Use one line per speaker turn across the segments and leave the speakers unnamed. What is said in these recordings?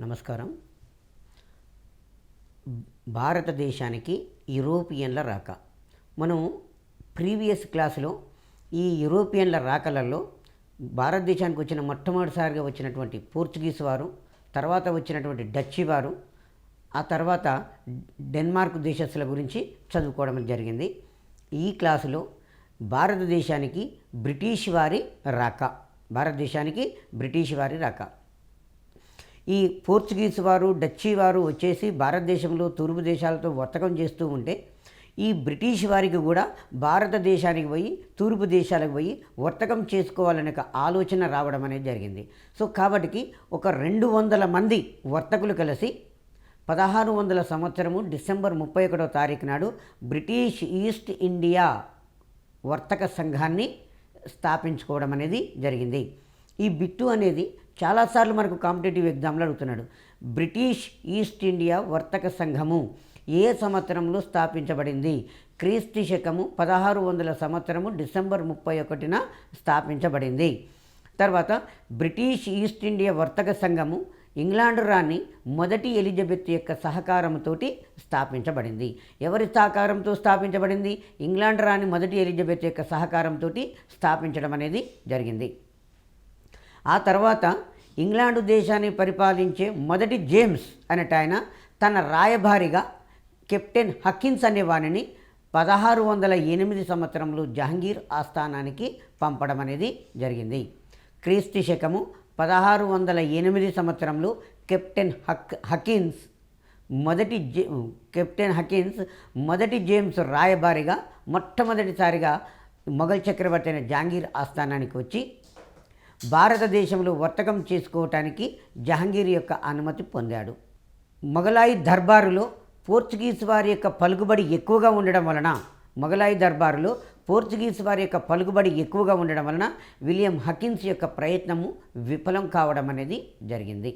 నమస్కారం. భారతదేశానికి యూరోపియన్ల రాక. మనం ప్రీవియస్ క్లాసులో ఈ యూరోపియన్ల రాకలలో భారతదేశానికి వచ్చిన మొట్టమొదటిసారిగా వచ్చినటువంటి పోర్చుగీస్ వారు, తర్వాత వచ్చినటువంటి డచ్ వారు, ఆ తర్వాత డెన్మార్క్ దేశస్తుల గురించి చదువుకోవడం జరిగింది. ఈ క్లాసులో భారతదేశానికి బ్రిటిష్ వారి రాక. ఈ పోర్చుగీస్ వారు, డచ్చి వారు వచ్చేసి భారతదేశంలో తూర్పు దేశాలతో వర్తకం చేస్తూ ఉంటే, ఈ బ్రిటిష్ వారికి కూడా భారతదేశానికి పోయి తూర్పు దేశాలకు పోయి వర్తకం చేసుకోవాలనే ఆలోచన రావడం అనేది జరిగింది. సో కాబట్టి ఒక 200 మంది వర్తకులు కలిసి 1600 సంవత్సరము డిసెంబర్ 31వ తారీఖు నాడు బ్రిటిష్ ఈస్ట్ ఇండియా వర్తక సంఘాన్ని స్థాపించుకోవడం అనేది జరిగింది. ఈ బిట్టు అనేది చాలాసార్లు మనకు కాంపిటేటివ్ ఎగ్జామ్లో అడుగుతున్నాడు. బ్రిటిష్ ఈస్ట్ ఇండియా వర్తక సంఘము ఏ సంవత్సరంలో స్థాపించబడింది? క్రీస్తు శకము 1600 సంవత్సరము డిసెంబర్ 31న స్థాపించబడింది. తర్వాత బ్రిటిష్ ఈస్ట్ ఇండియా వర్తక సంఘము ఇంగ్లాండ్ రాణి మొదటి ఎలిజబెత్ యొక్క సహకారంతో స్థాపించబడింది. ఎవరి సహకారంతో స్థాపించబడింది? ఇంగ్లాండ్ రాణి మొదటి ఎలిజబెత్ యొక్క సహకారంతో స్థాపించడం అనేది జరిగింది. ఆ తర్వాత ఇంగ్లాండు దేశాన్ని పరిపాలించే మొదటి జేమ్స్ అనేట ఆయన తన రాయబారిగా కెప్టెన్ హకిన్స్ అనే వాణిని 1608 సంవత్సరంలో జహంగీర్ ఆస్థానానికి పంపడం అనేది జరిగింది. క్రీస్తు శకము 1608 సంవత్సరంలో కెప్టెన్ హకిన్స్ మొదటి జేమ్స్ రాయబారిగా మొట్టమొదటిసారిగా మొఘల్ చక్రవర్తి అయిన జహాంగీర్ ఆస్థానానికి వచ్చి భారతదేశంలో వర్తకం చేసుకోవటానికి జహాంగీర్ యొక్క అనుమతి పొందాడు. మొఘలాయి దర్బారులో పోర్చుగీస్ వారి యొక్క పలుకుబడి ఎక్కువగా ఉండడం వలన విలియం హకిన్స్ యొక్క ప్రయత్నము విఫలం కావడం అనేది జరిగింది.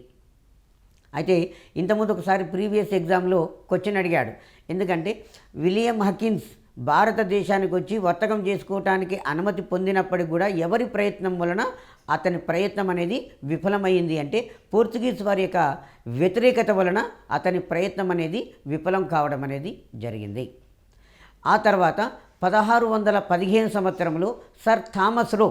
అయితే ఇంతకుముందు ఒకసారి ప్రీవియస్ ఎగ్జామ్లో క్వశ్చన్ అడిగాడు. ఎందుకంటే విలియం హకిన్స్ భారతదేశానికి వచ్చి వర్తకం చేసుకోవటానికి అనుమతి పొందినప్పటికి కూడా ఎవరి ప్రయత్నం వలన అతని ప్రయత్నం అనేది విఫలమైంది అంటే పోర్చుగీస్ వారి యొక్క వ్యతిరేకత వలన అతని ప్రయత్నం అనేది విఫలం కావడం అనేది జరిగింది. ఆ తర్వాత 1615 సంవత్సరంలో సర్ థామస్ రో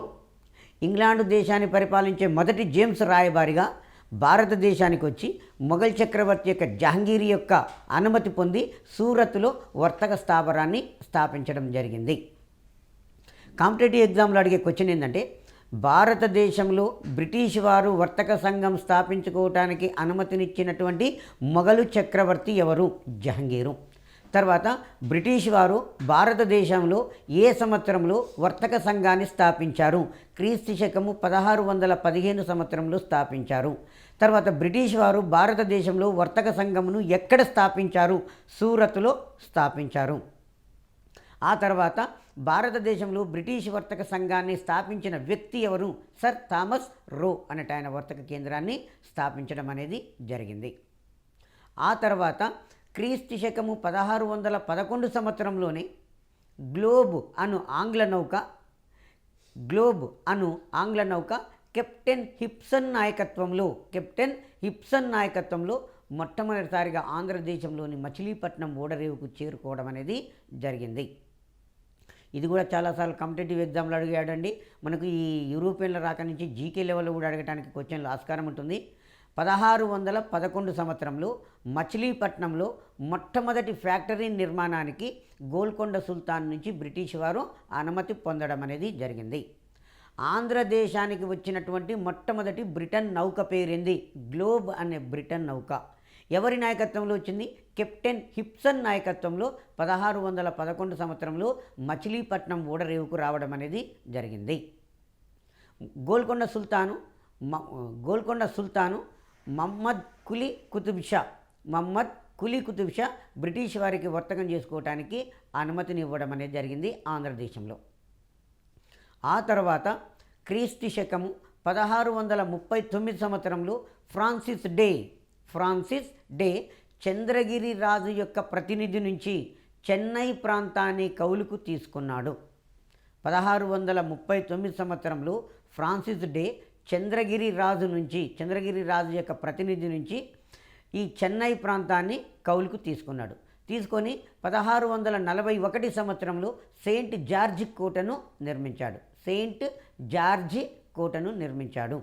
ఇంగ్లాండు దేశాన్ని పరిపాలించే మొదటి జేమ్స్ రాయబారిగా భారతదేశానికి వచ్చి మొఘల్ చక్రవర్తి యొక్క జహాంగీర్ యొక్క అనుమతి పొంది సూరత్లో వర్తక స్థావరాన్ని స్థాపించడం జరిగింది. కాంపిటేటివ్ ఎగ్జామ్లో అడిగే క్వశ్చన్ ఏంటంటే, భారతదేశంలో బ్రిటిష్ వారు వర్తక సంఘం స్థాపించుకోవటానికి అనుమతినిచ్చినటువంటి మొఘలు చక్రవర్తి ఎవరు? జహాంగీరు. తర్వాత బ్రిటిష్ వారు భారతదేశంలో ఏ సంవత్సరంలో వర్తక సంఘాన్ని స్థాపించారు? క్రీస్తు శకము 1615 సంవత్సరంలో స్థాపించారు. తర్వాత బ్రిటిష్ వారు భారతదేశంలో వర్తక సంఘమును ఎక్కడ స్థాపించారు? సూరత్లో స్థాపించారు. ఆ తర్వాత భారతదేశంలో బ్రిటిష్ వర్తక సంఘాన్ని స్థాపించిన వ్యక్తి ఎవరు? సర్ థామస్ రో అనేట ఆయన వర్తక కేంద్రాన్ని స్థాపించడం అనేది జరిగింది. ఆ తర్వాత క్రీస్తు శకము 1611 సంవత్సరంలోనే గ్లోబ్ అను ఆంగ్ల నౌక కెప్టెన్ హిప్సన్ నాయకత్వంలో మొట్టమొదటిసారిగా ఆంధ్రదేశంలోని మచిలీపట్నం ఓడరేవుకు చేరుకోవడం అనేది జరిగింది. ఇది కూడా చాలాసార్లు కాంపిటేటివ్ ఎగ్జామ్లో అడిగాడండి. మనకు ఈ యూరోపియన్ల రాక నుంచి జీకే లెవెల్లో కూడా అడగడానికి క్వశ్చన్లు ఆస్కారం ఉంటుంది. 1611 సంవత్సరంలో మచిలీపట్నంలో మొట్టమొదటి ఫ్యాక్టరీ నిర్మాణానికి గోల్కొండ సుల్తాన్ నుంచి బ్రిటిష్ వారు అనుమతి పొందడం అనేది జరిగింది. ఆంధ్రదేశానికి వచ్చినటువంటి మొట్టమొదటి బ్రిటన్ నౌక పేరింది గ్లోబ్ అనే బ్రిటన్ నౌక. ఎవరి నాయకత్వంలో వచ్చింది? కెప్టెన్ హిప్సన్ నాయకత్వంలో 1611 సంవత్సరంలో మచిలీపట్నం ఓడరేవుకు రావడం అనేది జరిగింది. గోల్కొండ సుల్తాను మహమ్మద్ కులీ కుతుబ్ షా బ్రిటిష్ వారికి వర్తకం చేసుకోవడానికి అనుమతిని ఇవ్వడం అనేది జరిగింది ఆంధ్రదేశంలో. ఆ తర్వాత క్రీస్తు శకము 1639 సంవత్సరంలో ఫ్రాన్సిస్ డే చంద్రగిరి రాజు యొక్క ప్రతినిధి నుంచి చెన్నై ప్రాంతాన్ని కౌలుకు తీసుకున్నాడు. 1639 సంవత్సరంలో ఫ్రాన్సిస్ డే చంద్రగిరి రాజు యొక్క ప్రతినిధి నుంచి ఈ చెన్నై ప్రాంతాన్ని కౌలుకు తీసుకున్నాడు. తీసుకొని 1641 సంవత్సరంలో సెయింట్ జార్జి కోటను నిర్మించాడు.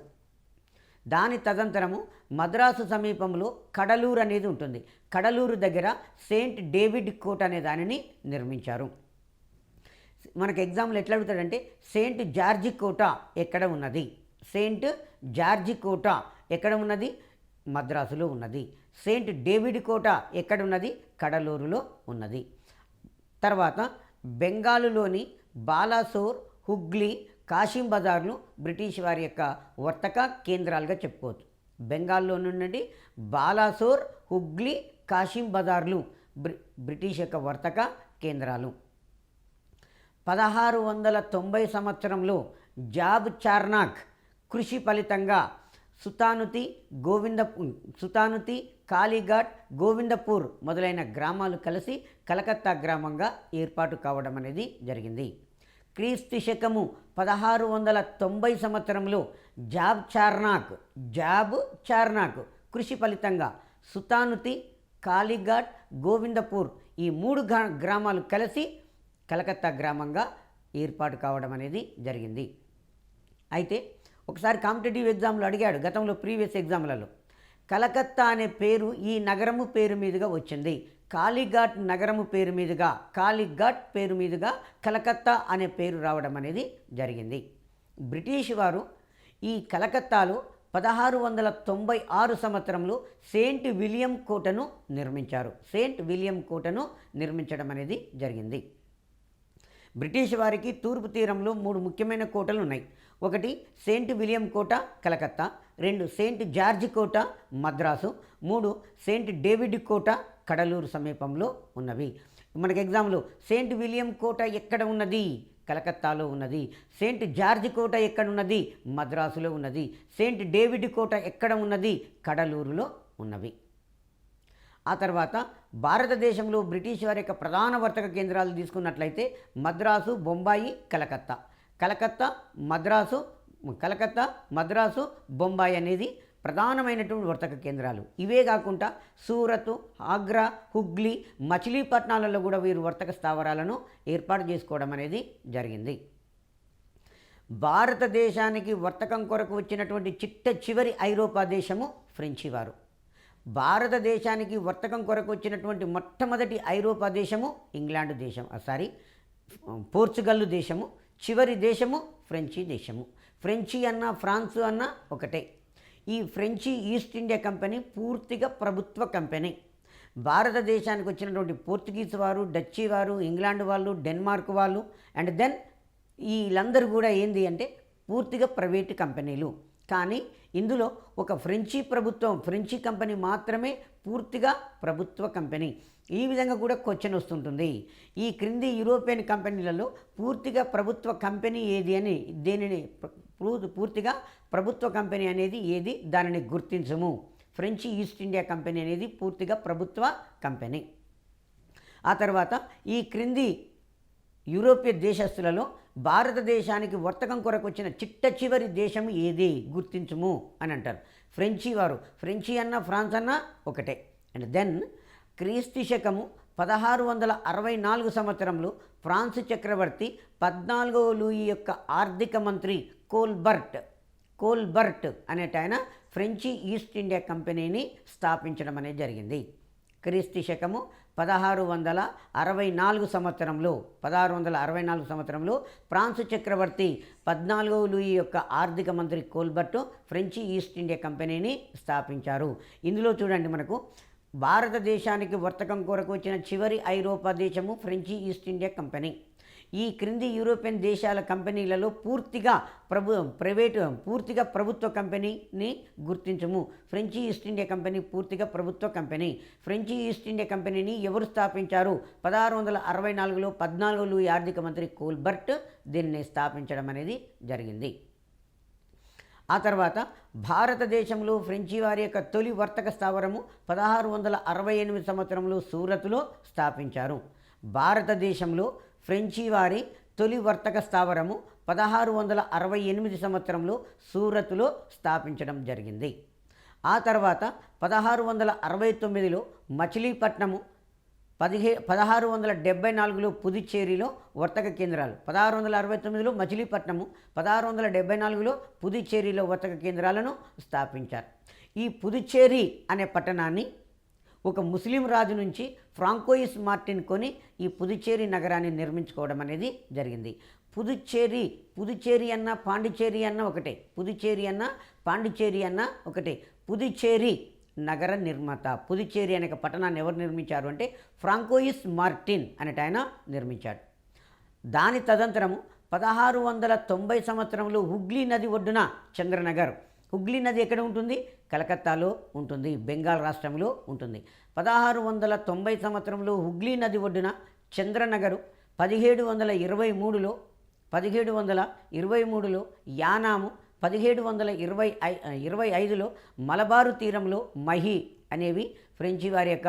దాని తదంతరము మద్రాసు సమీపంలో కడలూరు అనేది ఉంటుంది. కడలూరు దగ్గర సెయింట్ డేవిడ్ కోట అనే దానిని నిర్మించారు. మనకు ఎగ్జామ్లో ఎట్లా అడుగుతాడంటే సెయింట్ జార్జి కోట ఎక్కడ ఉన్నది, సెయింట్ జార్జి కోట ఎక్కడ ఉన్నది, మద్రాసులో ఉన్నది. సెయింట్ డేవిడ్ కోట ఎక్కడ ఉన్నది, కడలూరులో ఉన్నది. తర్వాత బెంగాలులోని బాలాసోర్, హుగ్లీ, కాశీం బజార్లు బ్రిటిష్ వారి యొక్క వర్తక కేంద్రాలుగా చెప్పుకోవచ్చు. బెంగాల్లో నుండి బాలాసోర్, హుగ్లీ, కాశీం బజార్లు బ్రిటిష్ యొక్క వర్తక కేంద్రాలు. 1690 సంవత్సరంలో జాబ్ చార్నాక్ కృషి ఫలితంగా సుతానుతి, కాళీఘాట్, గోవిందపూర్ మొదలైన గ్రామాలు కలిసి కలకత్తా గ్రామంగా ఏర్పాటు కావడం అనేది జరిగింది. క్రీస్తు శకము 1690 సంవత్సరంలో జాబ్ చార్నాక్ కృషి ఫలితంగా సుతానుతి, కాళీఘాట్, గోవిందపూర్ ఈ 3 గ్రామాలు కలిసి కలకత్తా గ్రామంగా ఏర్పాటు కావడం అనేది జరిగింది. అయితే ఒకసారి కాంపిటేటివ్ ఎగ్జామ్లో అడిగాడు, గతంలో ప్రీవియస్ ఎగ్జామ్లలో కలకత్తా అనే పేరు ఈ నగరము పేరు మీదుగా వచ్చింది. కాళీఘాట్ పేరు మీదుగా కలకత్తా అనే పేరు రావడం అనేది జరిగింది. బ్రిటిష్ వారు ఈ కలకత్తాలో 1696 సంవత్సరంలో సెయింట్ విలియం కోటను నిర్మించడం అనేది జరిగింది. బ్రిటిష్ వారికి తూర్పు తీరంలో 3 ముఖ్యమైన కోటలు ఉన్నాయి. ఒకటి సెయింట్ విలియం కోట కలకత్తా, 2 సెయింట్ జార్జి కోట మద్రాసు, 3 సెయింట్ డేవిడ్ కోట కడలూరు సమీపంలో ఉన్నవి. మనకి ఎగ్జామ్లో సెయింట్ విలియం కోట ఎక్కడ ఉన్నది, కలకత్తాలో ఉన్నది. సెయింట్ జార్జి కోట ఎక్కడ ఉన్నది, మద్రాసులో ఉన్నది. సెయింట్ డేవిడ్ కోట ఎక్కడ ఉన్నది, కడలూరులో ఉన్నవి. ఆ తర్వాత భారతదేశంలో బ్రిటిష్ వారి యొక్క ప్రధాన వర్తక కేంద్రాలు తీసుకున్నట్లయితే మద్రాసు, బొంబాయి, కలకత్తా, మద్రాసు, బొంబాయి అనేది ప్రధానమైనటువంటి వర్తక కేంద్రాలు. ఇవే కాకుండా సూరత్, ఆగ్రా, హుగ్లీ, మచిలీపట్నాలలో కూడా వీరు వర్తక స్థావరాలను ఏర్పాటు చేసుకోవడం అనేది జరిగింది. భారతదేశానికి వర్తకం కొరకు వచ్చినటువంటి చివరి ఐరోపా దేశము ఫ్రెంచి వారు. భారతదేశానికి వర్తకం కొరకు వచ్చినటువంటి మొట్టమొదటి ఐరోపా దేశము పోర్చుగల్ దేశము. చివరి దేశము ఫ్రెంచి దేశము. ఫ్రెంచి అన్నా ఫ్రాన్సు అన్నా ఒకటే. ఈ ఫ్రెంచి ఈస్ట్ ఇండియా కంపెనీ పూర్తిగా ప్రభుత్వ కంపెనీ. భారతదేశానికి వచ్చినటువంటి పోర్చుగీస్ వారు, డచ్చి వారు, ఇంగ్లాండ్ వాళ్ళు, డెన్మార్క్ వాళ్ళు అండ్ దెన్ వీళ్ళందరూ కూడా ఏంది అంటే పూర్తిగా ప్రైవేటు కంపెనీలు. కానీ ఇందులో ఒక ఫ్రెంచి కంపెనీ మాత్రమే పూర్తిగా ప్రభుత్వ కంపెనీ. ఈ విధంగా కూడా క్వశ్చన్ వస్తుంటుంది. ఈ క్రింది యూరోపియన్ కంపెనీలలో పూర్తిగా ప్రభుత్వ కంపెనీ ఏది అని, పూర్తిగా ప్రభుత్వ కంపెనీ అనేది ఏది, దానిని గుర్తించము. ఫ్రెంచి ఈస్ట్ ఇండియా కంపెనీ అనేది పూర్తిగా ప్రభుత్వ కంపెనీ. ఆ తర్వాత ఈ క్రింది యూరోపియ దేశస్తులలో భారతదేశానికి వర్తకం కొరకు వచ్చిన చివరి దేశం ఏది గుర్తించుము అని అంటారు. ఫ్రెంచి అన్న ఫ్రాన్స్ అన్న ఒకటే. అండ్ దెన్ క్రీస్తు శకము 1664 సంవత్సరంలో ఫ్రాన్స్ చక్రవర్తి 14వ లూయి యొక్క ఆర్థిక మంత్రి కోల్బర్ట్ అనేట ఆయన ఫ్రెంచి ఈస్ట్ ఇండియా కంపెనీని స్థాపించడం అనేది జరిగింది. క్రీస్తు శకము 1664 సంవత్సరంలో ఫ్రాన్స్ చక్రవర్తి 14వ లూయి యొక్క ఆర్థిక మంత్రి కోల్బర్ట్ ఫ్రెంచి ఈస్ట్ ఇండియా కంపెనీని స్థాపించారు. ఇందులో చూడండి, మనకు భారతదేశానికి వర్తకం కొరకు వచ్చిన చివరి ఐరోపా దేశము ఫ్రెంచి ఈస్ట్ ఇండియా కంపెనీ. ఈ క్రింది యూరోపియన్ దేశాల కంపెనీలలో పూర్తిగా ప్రభుత్వ కంపెనీని గుర్తించము. ఫ్రెంచి ఈస్ట్ ఇండియా కంపెనీ పూర్తిగా ప్రభుత్వ కంపెనీ. ఫ్రెంచి ఈస్ట్ ఇండియా కంపెనీని ఎవరు స్థాపించారు? 1664లో 14వ లూయి ఆర్థిక మంత్రి కోల్బర్ట్ దీన్ని స్థాపించడం అనేది జరిగింది. ఆ తర్వాత భారతదేశంలో ఫ్రెంచి వారి యొక్క తొలి వర్తక స్థావరము 1668 సంవత్సరంలో సూరత్లో స్థాపించారు. భారతదేశంలో ఫ్రెంచి వారి తొలి వర్తక స్థావరము 1668 సంవత్సరంలో సూరత్లో స్థాపించడం జరిగింది. ఆ తర్వాత 1669లో మచిలీపట్నము, 1674లో పుదుచ్చేరిలో వర్తక కేంద్రాలు, 1669లో మచిలీపట్నము, 1674లో పుదుచ్చేరిలో వర్తక కేంద్రాలను స్థాపించారు. ఈ పుదుచ్చేరి అనే పట్టణాన్ని ఒక ముస్లిం రాజు నుంచి ఫ్రాంకోయిస్ మార్టిన్ కొని ఈ పుదుచ్చేరి నగరాన్ని నిర్మించుకోవడం అనేది జరిగింది. పుదుచ్చేరి అన్న పాండిచేరి అన్న ఒకటే, పుదుచ్చేరి అన్న పాండిచేరి అన్న ఒకటే. పుదుచ్చేరి నగర నిర్మాత, పుదుచ్చేరి అనే పట్టణాన్ని ఎవరు నిర్మించారు అంటే ఫ్రాంకోయిస్ మార్టిన్ అనేట ఆయన నిర్మించాడు. దాని తదంతరము 1690 సంవత్సరంలో హుగ్లీ నది ఒడ్డున చంద్రనగర్, హుగ్లీ నది ఎక్కడ ఉంటుంది? కలకత్తాలో ఉంటుంది, బెంగాల్ రాష్ట్రంలో ఉంటుంది. 1690 సంవత్సరంలో హుగ్లీ నది ఒడ్డున చంద్రనగరు, 1723లో యానాము, 1725లో మలబారు తీరంలో మహి అనేవి ఫ్రెంచి వారి యొక్క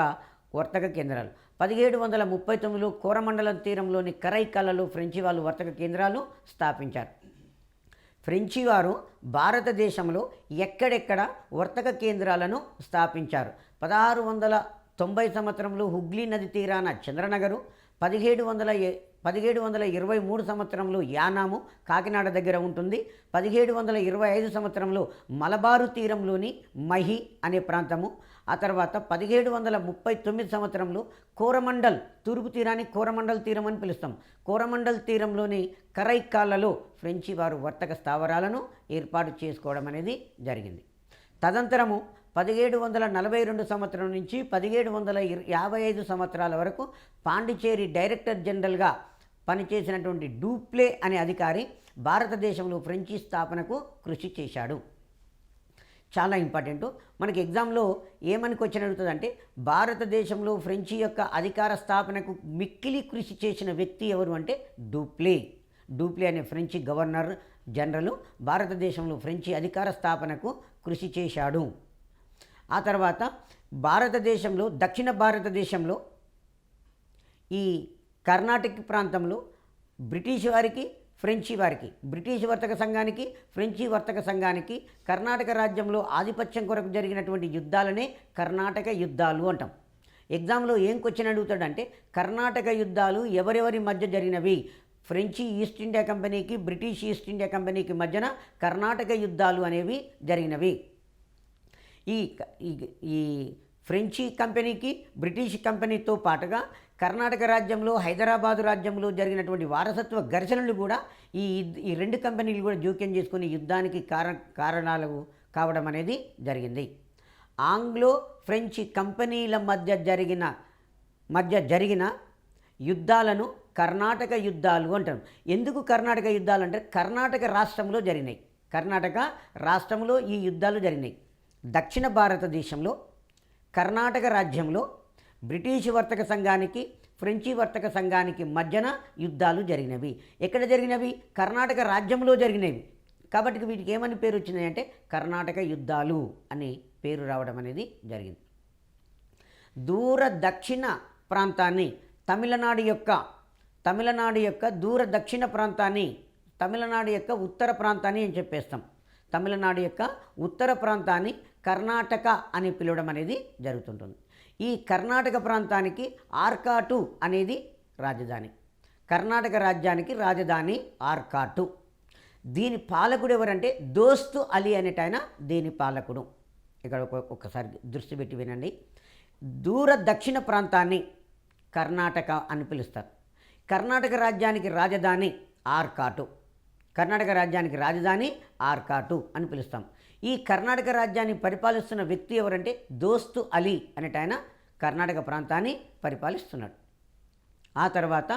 వర్తక కేంద్రాలు. 1739లో కోరమండలం తీరంలోని కరైకలలో ఫ్రెంచి వాళ్ళు వర్తక కేంద్రాలు స్థాపించారు. ఫ్రెంచి వారు భారతదేశంలో ఎక్కడెక్కడ వర్తక కేంద్రాలను స్థాపించారు? 1690 సంవత్సరంలో హుగ్లీ నది తీరాన చంద్రనగరు, 1723 సంవత్సరంలో యానాము కాకినాడ దగ్గర ఉంటుంది, 1725 సంవత్సరంలో మలబారు తీరంలోని మహి అనే ప్రాంతము, ఆ తర్వాత 1739 సంవత్సరంలో కోరమండల్, తూర్పు తీరాన్ని కోరమండల్ తీరం అని పిలుస్తాం, కోరమండల్ తీరంలోని కరైకాలలో ఫ్రెంచి వారు వర్తక స్థావరాలను ఏర్పాటు చేసుకోవడం అనేది జరిగింది. తదంతరము 1742 సంవత్సరం నుంచి 1755 సంవత్సరాల వరకు పాండిచేరి డైరెక్టర్ జనరల్గా పనిచేసినటువంటి డూప్లే అనే అధికారి భారతదేశంలో ఫ్రెంచి స్థాపనకు కృషి చేశాడు. చాలా ఇంపార్టెంట్. మనకి ఎగ్జామ్లో ఏమని క్వశ్చన్ అడుగుతుందంటే భారతదేశంలో ఫ్రెంచి యొక్క అధికార స్థాపనకు మిక్కిలి కృషి చేసిన వ్యక్తి ఎవరు అంటే డూప్లే అనే ఫ్రెంచి గవర్నర్ జనరల్ భారతదేశంలో ఫ్రెంచి అధికార స్థాపనకు కృషి చేశాడు. ఆ తర్వాత భారతదేశంలో, దక్షిణ భారతదేశంలో ఈ కర్ణాటక ప్రాంతంలో బ్రిటిష్ వారికి, ఫ్రెంచి వారికి, బ్రిటిష్ వర్తక సంఘానికి, ఫ్రెంచి వర్తక సంఘానికి కర్ణాటక రాజ్యంలో ఆధిపత్యం కొరకు జరిగినటువంటి యుద్ధాలనే కర్ణాటక యుద్ధాలు అంటాం. ఎగ్జామ్లో ఏం క్వశ్చన్ అడుగుతాడంటే కర్ణాటక యుద్ధాలు ఎవరెవరి మధ్య జరిగినవి? ఫ్రెంచి ఈస్ట్ ఇండియా కంపెనీకి, బ్రిటిష్ ఈస్ట్ ఇండియా కంపెనీకి మధ్యన కర్ణాటక యుద్ధాలు అనేవి జరిగినవి. ఈ ఫ్రెంచి కంపెనీకి, బ్రిటిష్ కంపెనీతో పాటుగా కర్ణాటక రాజ్యంలో, హైదరాబాదు రాజ్యంలో జరిగినటువంటి వారసత్వ ఘర్షణలు కూడా ఈ రెండు కంపెనీలు కూడా జోక్యం చేసుకుని యుద్ధానికి కారణాలు కావడం అనేది జరిగింది. ఆంగ్లో ఫ్రెంచి కంపెనీల మధ్య జరిగిన యుద్ధాలను కర్ణాటక యుద్ధాలు అంటారు. ఎందుకు కర్ణాటక యుద్ధాలు అంటే కర్ణాటక రాష్ట్రంలో జరిగినాయి, కర్ణాటక రాష్ట్రంలో ఈ యుద్ధాలు జరిగినాయి. దక్షిణ భారతదేశంలో కర్ణాటక రాజ్యంలో బ్రిటిష్ వర్తక సంఘానికి, ఫ్రెంచి వర్తక సంఘానికి మధ్యన యుద్ధాలు జరిగినవి. ఎక్కడ జరిగినవి? కర్ణాటక రాజ్యంలో జరిగినవి. కాబట్టి వీటికి ఏమని పేరు వచ్చినాయి అంటే కర్ణాటక యుద్ధాలు అని పేరు రావడం అనేది జరిగింది. దూర దక్షిణ ప్రాంతాన్ని, తమిళనాడు యొక్క దూర దక్షిణ ప్రాంతాన్ని, తమిళనాడు యొక్క ఉత్తర ప్రాంతాన్ని అని చెప్పేస్తాం. తమిళనాడు యొక్క ఉత్తర ప్రాంతాన్ని కర్ణాటక అని పిలవడం అనేది జరుగుతుంటుంది. ఈ కర్ణాటక ప్రాంతానికి ఆర్కాటు అనేది రాజధాని. కర్ణాటక రాజ్యానికి రాజధాని ఆర్కాటు. దీని పాలకుడు ఎవరంటే దోస్తు అలీ అనేట ఆయన దీని పాలకుడు. ఇక్కడ ఒక్కసారి దృష్టి పెట్టి వినండి. దూర దక్షిణ ప్రాంతాన్ని కర్ణాటక అని పిలుస్తారు. కర్ణాటక రాజ్యానికి రాజధాని ఆర్కాటు. కర్ణాటక రాజ్యానికి రాజధాని ఆర్కాటు అని పిలుస్తాం. ఈ కర్ణాటక రాజ్యాన్ని పరిపాలిస్తున్న వ్యక్తి ఎవరంటే దోస్తు అలీ అనేట ఆయన కర్ణాటక ప్రాంతాన్ని పరిపాలిస్తున్నాడు. ఆ తర్వాత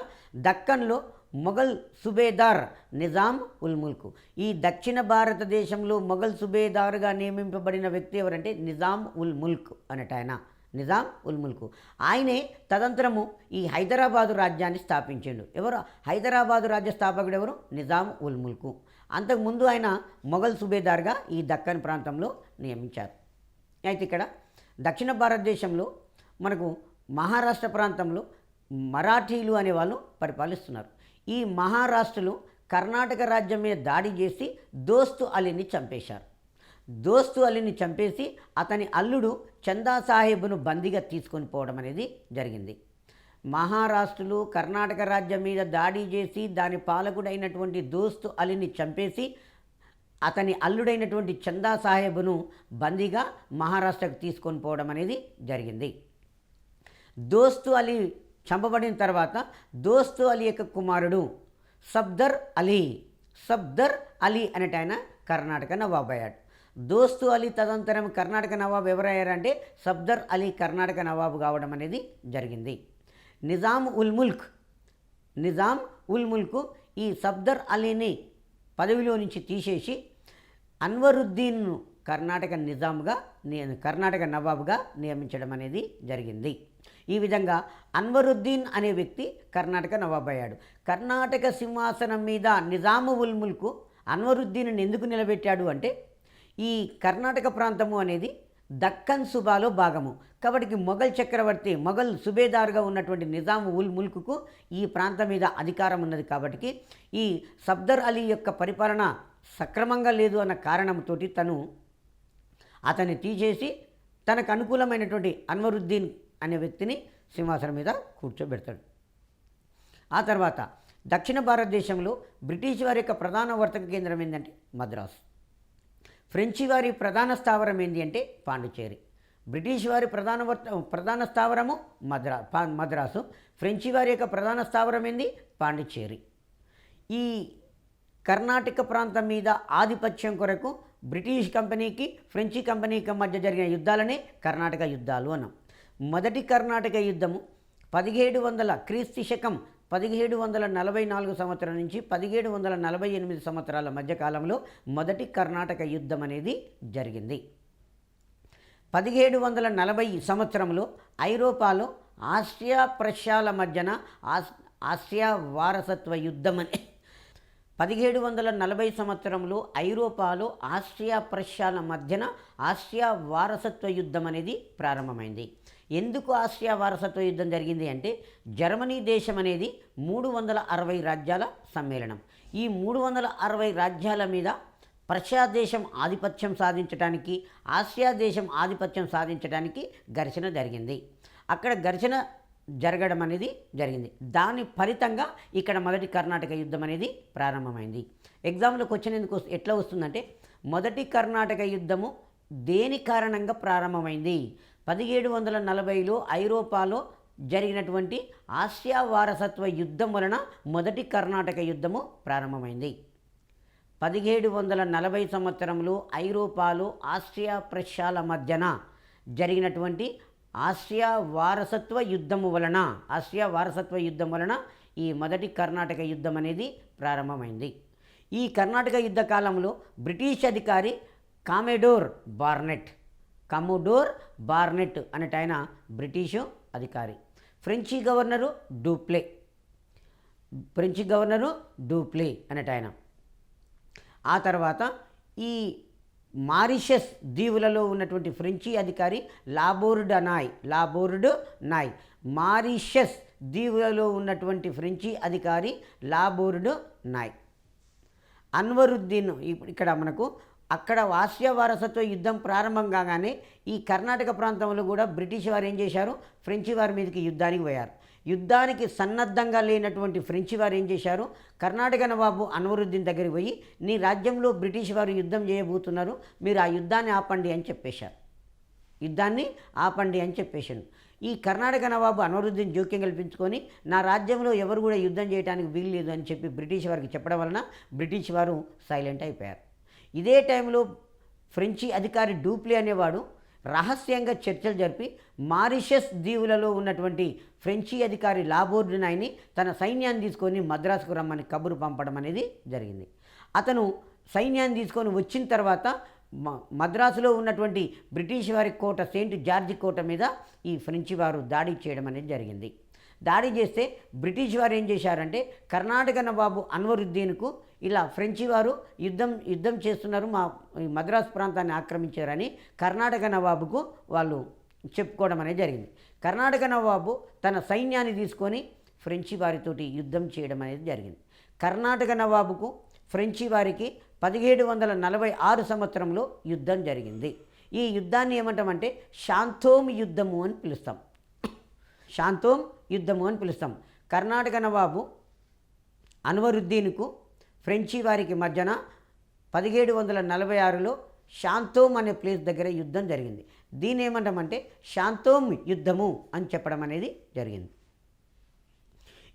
దక్కన్లో మొఘల్ సుబేదార్ నిజాం ఉల్ ముల్క్. ఈ దక్షిణ భారతదేశంలో మొఘల్ సుబేదార్గా నియమింపబడిన వ్యక్తి ఎవరంటే నిజాం ఉల్ ముల్క్ అనేట ఆయన, నిజాం ఉల్ ముల్క్. ఆయనే తదంతరము ఈ హైదరాబాదు రాజ్యాన్ని స్థాపించిండు. ఎవరు? హైదరాబాదు రాజ్య స్థాపకుడు ఎవరు? నిజాం ఉల్ ముల్క్. అంతకుముందు ఆయన మొఘల్ సుబేదార్గా ఈ దక్కన్ ప్రాంతంలో నియమించారు. అయితే ఇక్కడ దక్షిణ భారతదేశంలో మనకు మహారాష్ట్ర ప్రాంతంలో మరాఠీలు అనేవాళ్ళు పరిపాలిస్తున్నారు. ఈ మహారాష్ట్రలు కర్ణాటక రాజ్యం మీద దాడి చేసి దోస్తు అలీని చంపేశారు. దోస్తు అలీని చంపేసి అతని అల్లుడు చందా సాహెబ్ను బందీగా తీసుకొని పోవడం అనేది జరిగింది. మహారాష్ట్రలు కర్ణాటక రాజ్యం మీద దాడి చేసి దాని పాలకుడైనటువంటి దోస్తు అలీని చంపేసి అతని అల్లుడైనటువంటి చందా సాహెబ్ను బందీగా మహారాష్ట్రకు తీసుకొని పోవడం అనేది జరిగింది. దోస్తు అలీ చంపబడిన తర్వాత దోస్తు అలీ యొక్క కుమారుడు సఫ్దర్ అలీ అనేట ఆయన కర్ణాటక నవాబ్ అయ్యాడు. దోస్తు అలీ తదనంతరం కర్ణాటక నవాబ్ ఎవరయ్యారంటే సఫ్దర్ అలీ కర్ణాటక నవాబు కావడం అనేది జరిగింది. నిజాం ఉల్ ముల్క్ ఈ సఫ్దర్ అలీని పదవిలో నుంచి తీసేసి అన్వరుద్దీన్ను కర్ణాటక నవాబుగా నియమించడం అనేది జరిగింది. ఈ విధంగా అన్వరుద్దీన్ అనే వ్యక్తి కర్ణాటక నవాబ్ అయ్యాడు. కర్ణాటక సింహాసనం మీద నిజాము ఉల్ ముల్క్ అన్వరుద్దీన్ ఎందుకు నిలబెట్టాడు అంటే ఈ కర్ణాటక ప్రాంతము అనేది దక్కన్ సుబాలో భాగము కాబట్టి మొఘల్ సుబేదార్గా ఉన్నటువంటి నిజాము ఉల్ ముల్క్కు ఈ ప్రాంతం మీద అధికారం ఉన్నది. కాబట్టి ఈ సఫ్దర్ అలీ యొక్క పరిపాలన సక్రమంగా లేదు అన్న కారణంతో అతన్ని తీసేసి తనకు అనుకూలమైనటువంటి అన్వరుద్దీన్ అనే వ్యక్తిని సింహాసనం మీద కూర్చోబెడతాడు. ఆ తర్వాత దక్షిణ భారతదేశంలో బ్రిటిష్ వారి యొక్క ప్రధాన వర్తక కేంద్రం ఏంటంటే మద్రాసు. ఫ్రెంచి వారి ప్రధాన స్థావరం ఏంటి అంటే పాండిచేరి. బ్రిటిష్ వారి ప్రధాన స్థావరము మద్రాసు. ఫ్రెంచి వారి యొక్క ప్రధాన స్థావరం ఏంది పాండిచేరి. ఈ కర్ణాటక ప్రాంతం మీద ఆధిపత్యం కొరకు బ్రిటిష్ కంపెనీకి ఫ్రెంచి కంపెనీకి మధ్య జరిగిన యుద్ధాలనే కర్ణాటక యుద్ధాలు అన్నాం. మొదటి కర్ణాటక యుద్ధము 1700 క్రీస్తు శకం 1744 సంవత్సరం నుంచి 1748 సంవత్సరాల మధ్యకాలంలో మొదటి కర్ణాటక యుద్ధం అనేది జరిగింది. 1740 సంవత్సరంలో ఐరోపాలో ఆస్ట్రియా ప్రష్యాల మధ్యన ఆసియా వారసత్వ యుద్ధం అనే 1740 సంవత్సరంలో ఐరోపాలో ఆస్ట్రియా ప్రష్యాల మధ్యన ఆసియా వారసత్వ యుద్ధం అనేది ప్రారంభమైంది. ఎందుకు ఆసియా వారసత్వ యుద్ధం జరిగింది అంటే జర్మనీ దేశం అనేది 360 రాజ్యాల సమ్మేళనం. ఈ 360 రాజ్యాల మీద ప్రష్యా దేశం ఆధిపత్యం సాధించడానికి ఆసియా దేశం ఆధిపత్యం సాధించడానికి ఘర్షణ జరిగింది. అక్కడ ఘర్షణ జరగడం అనేది జరిగింది. దాని ఫలితంగా ఇక్కడ మొదటి కర్ణాటక యుద్ధం అనేది ప్రారంభమైంది. ఎగ్జామ్లో క్వశ్చన్ ఎట్లా వస్తుందంటే మొదటి కర్ణాటక యుద్ధము దేని కారణంగా ప్రారంభమైంది? 1740లో ఐరోపాలో జరిగినటువంటి ఆసియా వారసత్వ యుద్ధం వలన మొదటి కర్ణాటక యుద్ధము ప్రారంభమైంది. 1740 సంవత్సరంలో ఐరోపాలో ఆస్ట్రియా ప్రష్యాల మధ్యన జరిగినటువంటి ఆసియా వారసత్వ యుద్ధం వలన ఈ మొదటి కర్ణాటక యుద్ధం అనేది ప్రారంభమైంది. ఈ కర్ణాటక యుద్ధ కాలంలో బ్రిటిష్ అధికారి కమోడోర్ బార్నెట్ అనేట ఆయన బ్రిటిషు అధికారి. ఫ్రెంచి గవర్నరు డూప్లే అనేట ఆయన. ఆ తర్వాత ఈ మారిషస్ దీవులలో ఉన్నటువంటి ఫ్రెంచి అధికారి లాబోర్డ్ నాయ్. మారిషస్ దీవులలో ఉన్నటువంటి ఫ్రెంచి అధికారి లాబోర్డ్ నాయ్. అన్వరుద్దీన్ ఇక్కడ మనకు అక్కడ ఆసియా వారసత్వ యుద్ధం ప్రారంభం కాగానే ఈ కర్ణాటక ప్రాంతంలో కూడా బ్రిటిష్ వారు ఏం చేశారు? ఫ్రెంచి వారి మీదకి యుద్ధానికి పోయారు. యుద్ధానికి సన్నద్ధంగా లేనటువంటి ఫ్రెంచి వారు ఏం చేశారు? కర్ణాటక నవాబు అన్వరుద్దీన్ దగ్గరికి పోయి నీ రాజ్యంలో బ్రిటిష్ వారు యుద్ధం చేయబోతున్నారు, మీరు ఆ యుద్ధాన్ని ఆపండి అని చెప్పేశారు. ఈ కర్ణాటక నవాబు అన్వరుద్దీన్ జోక్యం కల్పించుకొని నా రాజ్యంలో ఎవరు కూడా యుద్ధం చేయడానికి వీలు లేదు అని చెప్పి బ్రిటిష్ వారికి చెప్పడం వలన బ్రిటిష్ వారు సైలెంట్ అయిపోయారు. ఇదే టైంలో ఫ్రెంచి అధికారి డూప్లే అనేవాడు రహస్యంగా చర్చలు జరిపి మారిషస్ దీవులలో ఉన్నటువంటి ఫ్రెంచి అధికారి లాబోర్డ్ నాయ్ని తన సైన్యాన్ని తీసుకొని మద్రాసుకు రమ్మని కబురు పంపడం అనేది జరిగింది. అతను సైన్యాన్ని తీసుకొని వచ్చిన తర్వాత మద్రాసులో ఉన్నటువంటి బ్రిటిష్ వారి కోట సెయింట్ జార్జి కోట మీద ఈ ఫ్రెంచి వారు దాడి చేయడం అనేది జరిగింది. దాడి చేస్తే బ్రిటిష్ వారు ఏం చేశారంటే కర్ణాటక నవాబు అన్వరుద్దీన్కు ఇలా ఫ్రెంచి వారు యుద్ధం చేస్తున్నారు, మా మద్రాసు ప్రాంతాన్ని ఆక్రమించారని కర్ణాటక నవాబుకు వాళ్ళు చెప్పుకోవడం అనేది జరిగింది. కర్ణాటక నవాబు తన సైన్యాన్ని తీసుకొని ఫ్రెంచి వారితోటి యుద్ధం చేయడం అనేది జరిగింది. కర్ణాటక నవాబుకు ఫ్రెంచి వారికి 1746 సంవత్సరంలో యుద్ధం జరిగింది. ఈ యుద్ధాన్ని ఏమంటామంటే శాంతోమ్ యుద్ధము అని పిలుస్తాం. శాంతోమ్ యుద్ధము అని పిలుస్తాం. కర్ణాటక నవాబు అన్వరుద్దీన్కు ఫ్రెంచి వారికి మధ్యన 1746లో శాంతోమ్ అనే ప్లేస్ దగ్గర యుద్ధం జరిగింది. దీని ఏమంటామంటే శాంతోమ్ యుద్ధము అని చెప్పడం అనేది జరిగింది.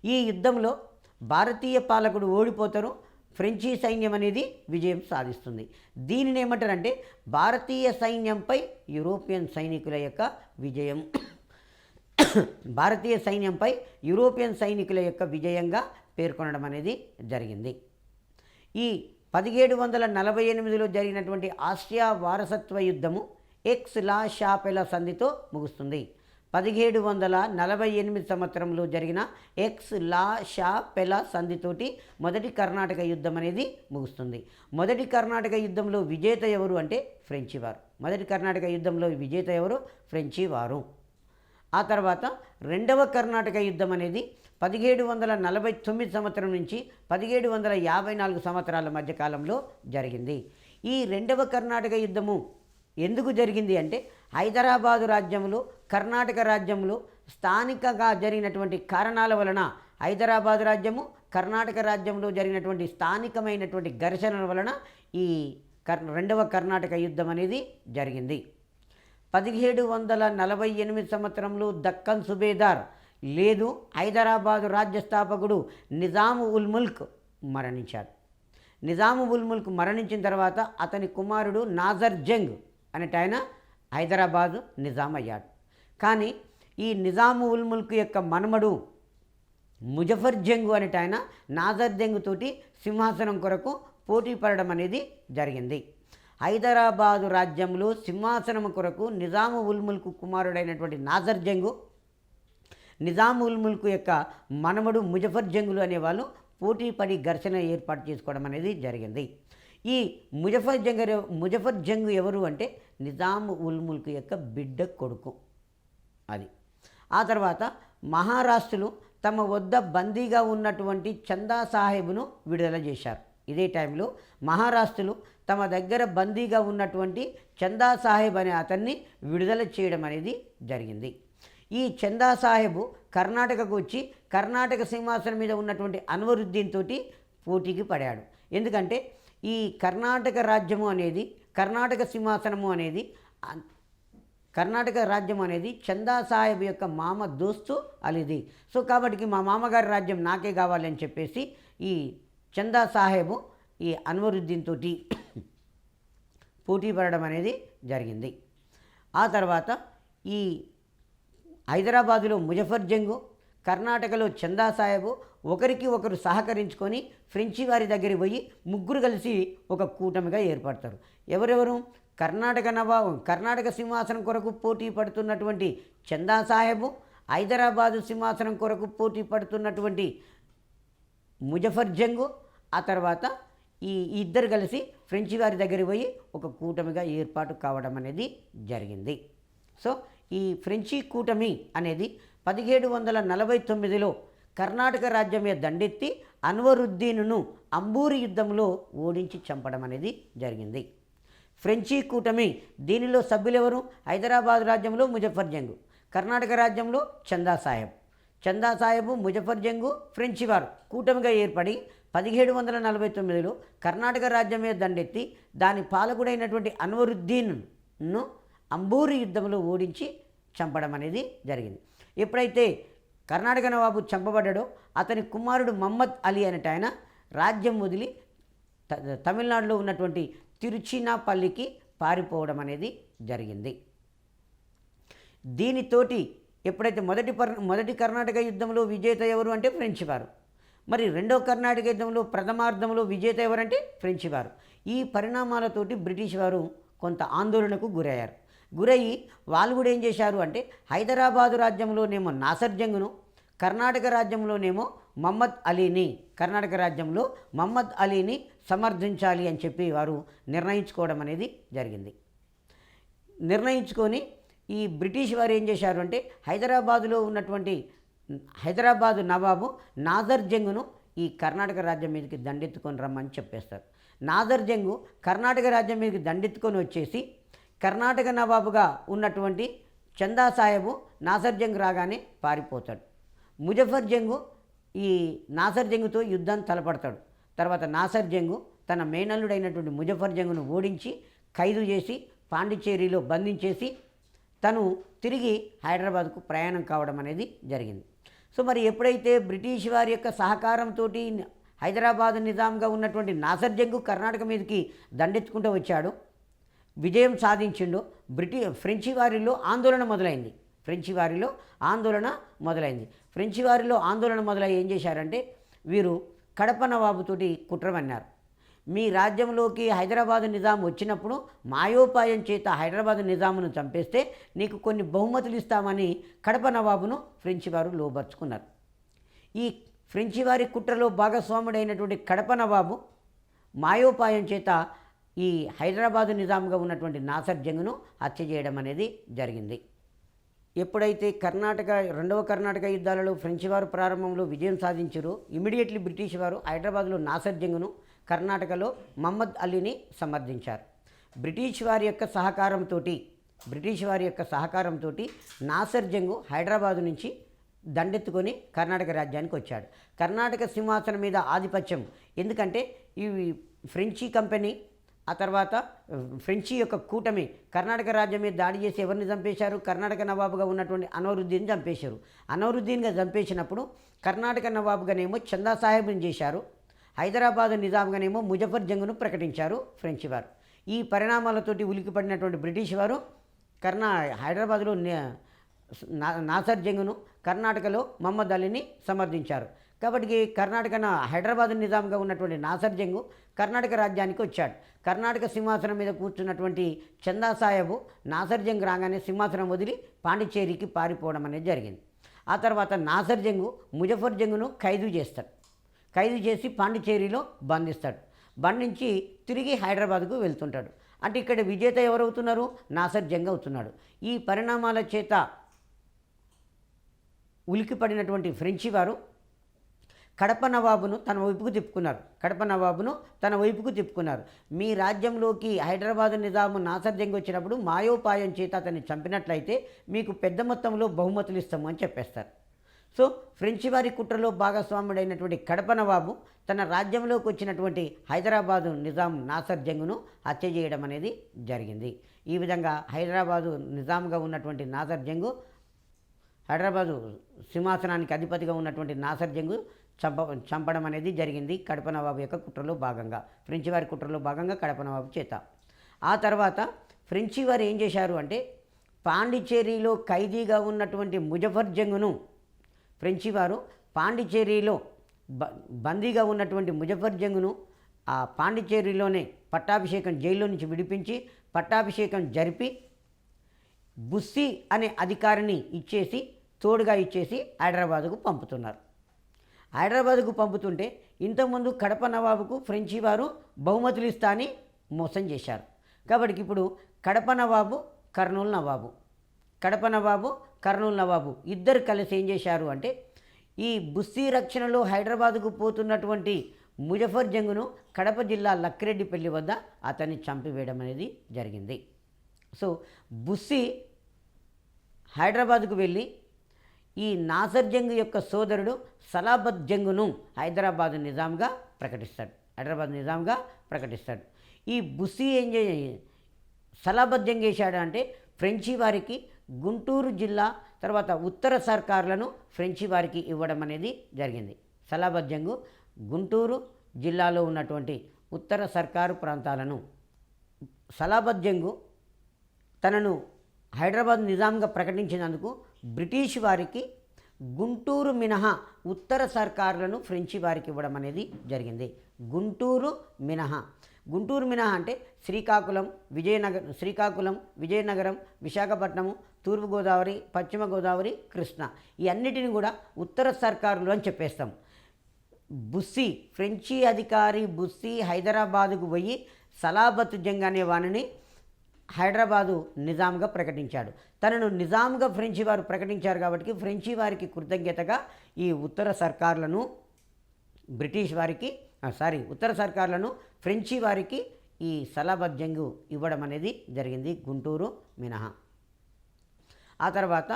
ఈ యుద్ధంలో భారతీయ పాలకుడు ఓడిపోతారు, ఫ్రెంచి సైన్యం అనేది విజయం సాధిస్తుంది. దీనిని ఏమంటారంటే భారతీయ సైన్యంపై యూరోపియన్ సైనికుల యొక్క విజయం. భారతీయ సైన్యంపై యూరోపియన్ సైనికుల యొక్క విజయంగా పేర్కొనడం అనేది జరిగింది. ఈ 1748లో జరిగినటువంటి ఆసియా వారసత్వ యుద్ధము ఎక్స్ లా షాపెలా సంధితో ముగుస్తుంది. 1748 సంవత్సరంలో జరిగిన ఎక్స్ లా షాపెలా సంధితోటి మొదటి కర్ణాటక యుద్ధం అనేది ముగుస్తుంది. మొదటి కర్ణాటక యుద్ధంలో విజేత ఎవరు అంటే ఫ్రెంచి వారు. మొదటి కర్ణాటక యుద్ధంలో విజేత ఎవరు? ఫ్రెంచి వారు. ఆ తర్వాత రెండవ కర్ణాటక యుద్ధం అనేది 1749 సంవత్సరం నుంచి 1754 సంవత్సరాల మధ్య కాలంలో జరిగింది. ఈ రెండవ కర్ణాటక యుద్ధము ఎందుకు జరిగింది అంటే హైదరాబాదు రాజ్యంలో కర్ణాటక రాజ్యంలో స్థానికంగా జరిగినటువంటి కారణాల వలన హైదరాబాదు రాజ్యము కర్ణాటక రాజ్యంలో జరిగినటువంటి స్థానికమైనటువంటి ఘర్షణల వలన ఈ రెండవ కర్ణాటక యుద్ధం అనేది జరిగింది. 1748 సంవత్సరంలో దక్కన్ సుబేదార్ లేదు హైదరాబాదు రాజ్య స్థాపకుడు నిజాము ఉల్ ముల్క్ మరణించాడు. నిజాము ఉల్ ముల్క్ మరణించిన తర్వాత అతని కుమారుడు నాజర్ జంగ్ అనేట ఆయన హైదరాబాదు నిజాం అయ్యాడు. కానీ ఈ నిజాము ఉల్ ముల్క్ యొక్క మనమడు ముజఫర్ జంగ్ అనేట ఆయన నాజర్ జంగ్ తోటి సింహాసనం కొరకు పోటీ పడడం అనేది జరిగింది. హైదరాబాదు రాజ్యంలో సింహాసనం కొరకు నిజాము ఉల్ ముల్క్ కుమారుడైనటువంటి నాజర్ జంగు నిజాము ఉల్ ముల్క్ యొక్క మనమడు ముజఫర్ జంగులు అనేవాళ్ళు పోటీ పడి ఘర్షణ ఏర్పాటు చేసుకోవడం అనేది జరిగింది. ఈ ముజఫర్ జంగ్ ఎవరు అంటే నిజాము ఉల్ ముల్క్ యొక్క బిడ్డ కొడుకు అది. ఆ తర్వాత మహారాష్ట్రులు తమ వద్ద బందీగా ఉన్నటువంటి చందా సాహెబ్ను విడుదల చేశారు. ఇదే టైంలో మహారాష్ట్రులు తమ దగ్గర బందీగా ఉన్నటువంటి చందా సాహెబ్ అనే అతన్ని విడుదల చేయడం అనేది జరిగింది. ఈ చందా సాహెబ్ కర్ణాటకకు వచ్చి కర్ణాటక సింహాసనం మీద ఉన్నటువంటి అన్వరుద్దీన్ తోటి పోటీకి పడాడు. ఎందుకంటే ఈ కర్ణాటక రాజ్యము అనేది కర్ణాటక సింహాసనము అనేది కర్ణాటక రాజ్యం అనేది చందా సాహెబ్ యొక్క మామ దోస్తు అలీది. సో కాబట్టి మా మామగారి రాజ్యం నాకే కావాలి అని చెప్పేసి ఈ చందా సాహెబ్ ఈ అన్వరుద్దీన్ తోటి పోటీ పడడం అనేది జరిగింది. ఆ తర్వాత ఈ హైదరాబాదులో ముజఫర్ జంగు కర్ణాటకలో చందా సాహెబ్ ఒకరికి ఒకరు సహకరించుకొని ఫ్రెంచి వారి దగ్గరికి పోయి ముగ్గురు కలిసి ఒక కూటమిగా ఏర్పడతారు. ఎవరెవరు? కర్ణాటక సింహాసనం కొరకు పోటీ పడుతున్నటువంటి చందా సాహెబ్, హైదరాబాదు సింహాసనం కొరకు పోటీ పడుతున్నటువంటి ముజఫర్ జంగు, ఆ తర్వాత ఈ ఇద్దరు కలిసి ఫ్రెంచి వారి దగ్గరికి పోయి ఒక కూటమిగా ఏర్పాటు కావడం అనేది జరిగింది. సో ఈ ఫ్రెంచి కూటమి అనేది 1749లో కర్ణాటక రాజ్యం మీద దండెత్తి అన్వరుద్దీన్ను అంబూరి యుద్ధంలో ఓడించి చంపడం అనేది జరిగింది. ఫ్రెంచి కూటమి దీనిలో సభ్యులెవరు? హైదరాబాద్ రాజ్యంలో ముజఫర్ జంగు, కర్ణాటక రాజ్యంలో చందా సాహెబ్, ముజఫర్ జంగు, ఫ్రెంచి వారు కూటమిగా ఏర్పడి 1749లో కర్ణాటక రాజ్యం మీద దండెత్తి దాని పాలకుడైనటువంటి అన్వరుద్దీన్ను అంబూరి యుద్ధంలో ఓడించి చంపడం అనేది జరిగింది. ఎప్పుడైతే కర్ణాటక నవాబు చంపబడ్డాడో అతని కుమారుడు మహమ్మద్ అలీ అనేట ఆయన రాజ్యం వదిలి తమిళనాడులో ఉన్నటువంటి తిరుచినాపల్లికి పారిపోవడం అనేది జరిగింది. దీనితోటి ఎప్పుడైతే మొదటి కర్ణాటక యుద్ధంలో విజేత ఎవరు అంటే ఫ్రెంచి వారు. మరి రెండో కర్ణాటక యుద్ధంలో ప్రథమార్థంలో విజేత ఎవరంటే ఫ్రెంచి వారు. ఈ పరిణామాలతోటి బ్రిటిష్ వారు కొంత ఆందోళనకు గురయ్యి వాళ్ళు కూడా ఏం చేశారు అంటే హైదరాబాదు రాజ్యంలోనేమో నాసర్ జంగును, కర్ణాటక రాజ్యంలోనేమో కర్ణాటక రాజ్యంలో మహమ్మద్ అలీని సమర్థించాలి అని చెప్పి వారు నిర్ణయించుకోవడం అనేది జరిగింది. నిర్ణయించుకొని ఈ బ్రిటిష్ వారు ఏం చేశారు అంటే హైదరాబాదు నవాబు నాజర్ జంగును ఈ కర్ణాటక రాజ్యం మీదకి దండెత్తుకొని రమ్మని చెప్పేస్తారు. నాజర్ జంగు కర్ణాటక రాజ్యం మీదకి దండెత్తుకొని వచ్చేసి కర్ణాటక నవాబుగా ఉన్నటువంటి చందా సాహెబు నాసర్ జంగ్ రాగానే పారిపోతాడు. ముజఫర్ జంగు ఈ నాసర్ జంగుతో యుద్ధం తలపడతాడు. తర్వాత నాసర్ జంగు తన మేనల్లుడైనటువంటి ముజఫర్ జంగును ఓడించి ఖైదు చేసి పాండిచ్చేరిలో బంధించేసి తను తిరిగి హైదరాబాద్కు ప్రయాణం కావడం అనేది జరిగింది. సో మరి ఎప్పుడైతే బ్రిటిష్ వారి యొక్క సహకారంతో హైదరాబాద్ నిజాంగా ఉన్నటువంటి నాసర్ జంగు కర్ణాటక మీదకి దండెత్తుకుంటూ వచ్చాడు, విజయం సాధించిండు, ఫ్రెంచి వారిలో ఆందోళన మొదలైంది. ఫ్రెంచి వారిలో ఆందోళన మొదలై ఏం చేశారంటే వీరు కడప నవాబుతోటి కుట్రమన్నారు. మీ రాజ్యంలోకి హైదరాబాదు నిజాం వచ్చినప్పుడు మాయోపాయం చేత హైదరాబాదు నిజామును చంపేస్తే నీకు కొన్ని బహుమతులు ఇస్తామని కడప నవాబును ఫ్రెంచి వారు లోబర్చుకున్నారు. ఈ ఫ్రెంచి వారి కుట్రలో భాగస్వాముడైనటువంటి కడప నవాబు మాయోపాయం చేత ఈ హైదరాబాదు నిజాంగా ఉన్నటువంటి నాసర్ జంగ్ను హత్య చేయడం అనేది జరిగింది. ఎప్పుడైతే రెండవ కర్ణాటక యుద్ధాలలో ఫ్రెంచి వారు ప్రారంభంలో విజయం సాధించారో ఇమీడియట్లీ బ్రిటిష్ వారు హైదరాబాద్లో నాసర్ జంగ్ను, కర్ణాటకలో మహమ్మద్ అలీని సమర్థించారు. బ్రిటిష్ వారి యొక్క సహకారంతో నాసర్ జంగు హైదరాబాదు నుంచి దండెత్తుకొని కర్ణాటక రాజ్యానికి వచ్చాడు. కర్ణాటక సింహాసనం మీద ఆధిపత్యం, ఎందుకంటే ఈ ఫ్రెంచి కంపెనీ ఆ తర్వాత ఫ్రెంచి యొక్క కూటమి కర్ణాటక రాజ్యం మీద దాడి చేసి ఎవరిని చంపేశారు? కర్ణాటక నవాబుగా ఉన్నటువంటి అనవరుద్దీన్ చంపేశారు. అనవరుద్దీన్గా చంపేసినప్పుడు కర్ణాటక నవాబుగానేమో చందా సాహెబ్ని చేశారు, హైదరాబాద్ నిజాంగానేమో ముజఫర్ జంగును ప్రకటించారు ఫ్రెంచి వారు. ఈ పరిణామాలతోటి ఉలికిపడినటువంటి బ్రిటిష్ వారు హైదరాబాద్లో నాసర్ జంగును, కర్ణాటకలో మహమ్మద్ అలీని సమర్థించారు. కాబట్టి హైదరాబాద్ నిజాంగా ఉన్నటువంటి నాసర్ జంగు కర్ణాటక రాజ్యానికి వచ్చాడు. కర్ణాటక సింహాసనం మీద కూర్చున్నటువంటి చందా సాహెబు నాసర్ జంగ్ రాగానే సింహాసనం వదిలి పాండిచ్చేరికి పారిపోవడం అనేది జరిగింది. ఆ తర్వాత నాసర్ జంగు ముజఫర్ జంగును ఖైదు చేసి పాండిచ్చేరిలో బంధించి తిరిగి హైదరాబాద్కు వెళ్తుంటాడు. అంటే ఇక్కడ విజేత ఎవరవుతున్నారు? నాసర్ జంగ్ అవుతున్నాడు. ఈ పరిణామాల చేత ఉలికిపడినటువంటి ఫ్రెంచి వారు కడప నవాబును తన వైపుకు తిప్పుకున్నారు. మీ రాజ్యంలోకి హైదరాబాద్ నిజాము నాసర్ జంగ్ వచ్చినప్పుడు మాయోపాయం చేత అతన్ని చంపినట్లయితే మీకు పెద్ద మొత్తంలో బహుమతులు ఇస్తాము అని చెప్పేస్తారు. సో ఫ్రెంచి వారి కుట్రలో భాగస్వాముడైనటువంటి కడప నవాబు తన రాజ్యంలోకి వచ్చినటువంటి హైదరాబాదు నిజాం నాసర్ జంగును హత్య చేయడం అనేది జరిగింది. ఈ విధంగా హైదరాబాదు నిజాంగా ఉన్నటువంటి నాసర్ జంగు, హైదరాబాదు సింహాసనానికి అధిపతిగా ఉన్నటువంటి నాసర్ జంగు చంపడం అనేది జరిగింది కడప నవాబు యొక్క కుట్రలో భాగంగా, ఫ్రెంచి వారి కుట్రలో భాగంగా కడప నవాబు చేత. ఆ తర్వాత ఫ్రెంచి వారు ఏం చేశారు అంటే పాండిచ్చేరిలో ఖైదీగా ఉన్నటువంటి ముజఫర్ జంగును ఫ్రెంచి వారు పాండిచ్చేరిలో బందీగా ఉన్నటువంటి ముజఫర్ జంగును ఆ పాండిచ్చేరిలోనే జైల్లో నుంచి విడిపించి పట్టాభిషేకం జరిపి బుస్సీ అనే అధికారిని తోడుగా ఇచ్చేసి హైదరాబాదుకు పంపుతుంటే ఇంతకుముందు కడప నవాబుకు ఫ్రెంచి వారు బహుమతులు ఇస్తా అని మోసం చేశారు. కాబట్టి ఇప్పుడు కడప నవాబు కర్నూలు నవాబు ఇద్దరు కలిసి ఏం చేశారు అంటే ఈ బుస్సీ రక్షణలో హైదరాబాదుకు పోతున్నటువంటి ముజఫర్ జంగును కడప జిల్లా లక్కిరెడ్డిపల్లి వద్ద అతన్ని చంపివేయడం అనేది జరిగింది. సో బుస్సీ హైదరాబాదుకు వెళ్ళి ఈ నాసర్ జంగ్ యొక్క సోదరుడు సలాబత్ జంగును హైదరాబాద్ నిజాంగా ప్రకటిస్తాడు. ఈ బుస్సీ సలాబత్ జంగ్ చేశాడు అంటే ఫ్రెంచి వారికి గుంటూరు జిల్లా తర్వాత ఉత్తర సర్కార్లను ఫ్రెంచి వారికి ఇవ్వడం అనేది జరిగింది. సలాబత్ జంగు గుంటూరు జిల్లాలో ఉన్నటువంటి ఉత్తర సర్కారు ప్రాంతాలను, సలాబత్ జంగు తనను హైదరాబాద్ నిజాంగా ప్రకటించినందుకు బ్రిటిష్ వారికి గుంటూరు మినహా ఉత్తర సర్కారులను ఫ్రెంచి వారికి ఇవ్వడం అనేది జరిగింది. గుంటూరు మినహా అంటే శ్రీకాకుళం, విజయనగరం, విశాఖపట్నము, తూర్పుగోదావరి, పశ్చిమ గోదావరి, కృష్ణా ఈ అన్నిటిని కూడా ఉత్తర సర్కారులు అని చెప్పేస్తాం. ఫ్రెంచి అధికారి బుస్సీ హైదరాబాదుకు పోయి సలాబత్ జంగ్ అనే వాణిని హైదరాబాదు నిజాంగా ప్రకటించాడు. తనను నిజాంగా ఫ్రెంచి వారు ప్రకటించారు కాబట్టి ఫ్రెంచి వారికి కృతజ్ఞతగా ఈ ఉత్తర సర్కార్లను బ్రిటిష్ వారికి ఉత్తర సర్కార్లను ఫ్రెంచి వారికి ఈ సలాబత్ జంగు ఇవ్వడం అనేది జరిగింది, గుంటూరు మినహా. ఆ తర్వాత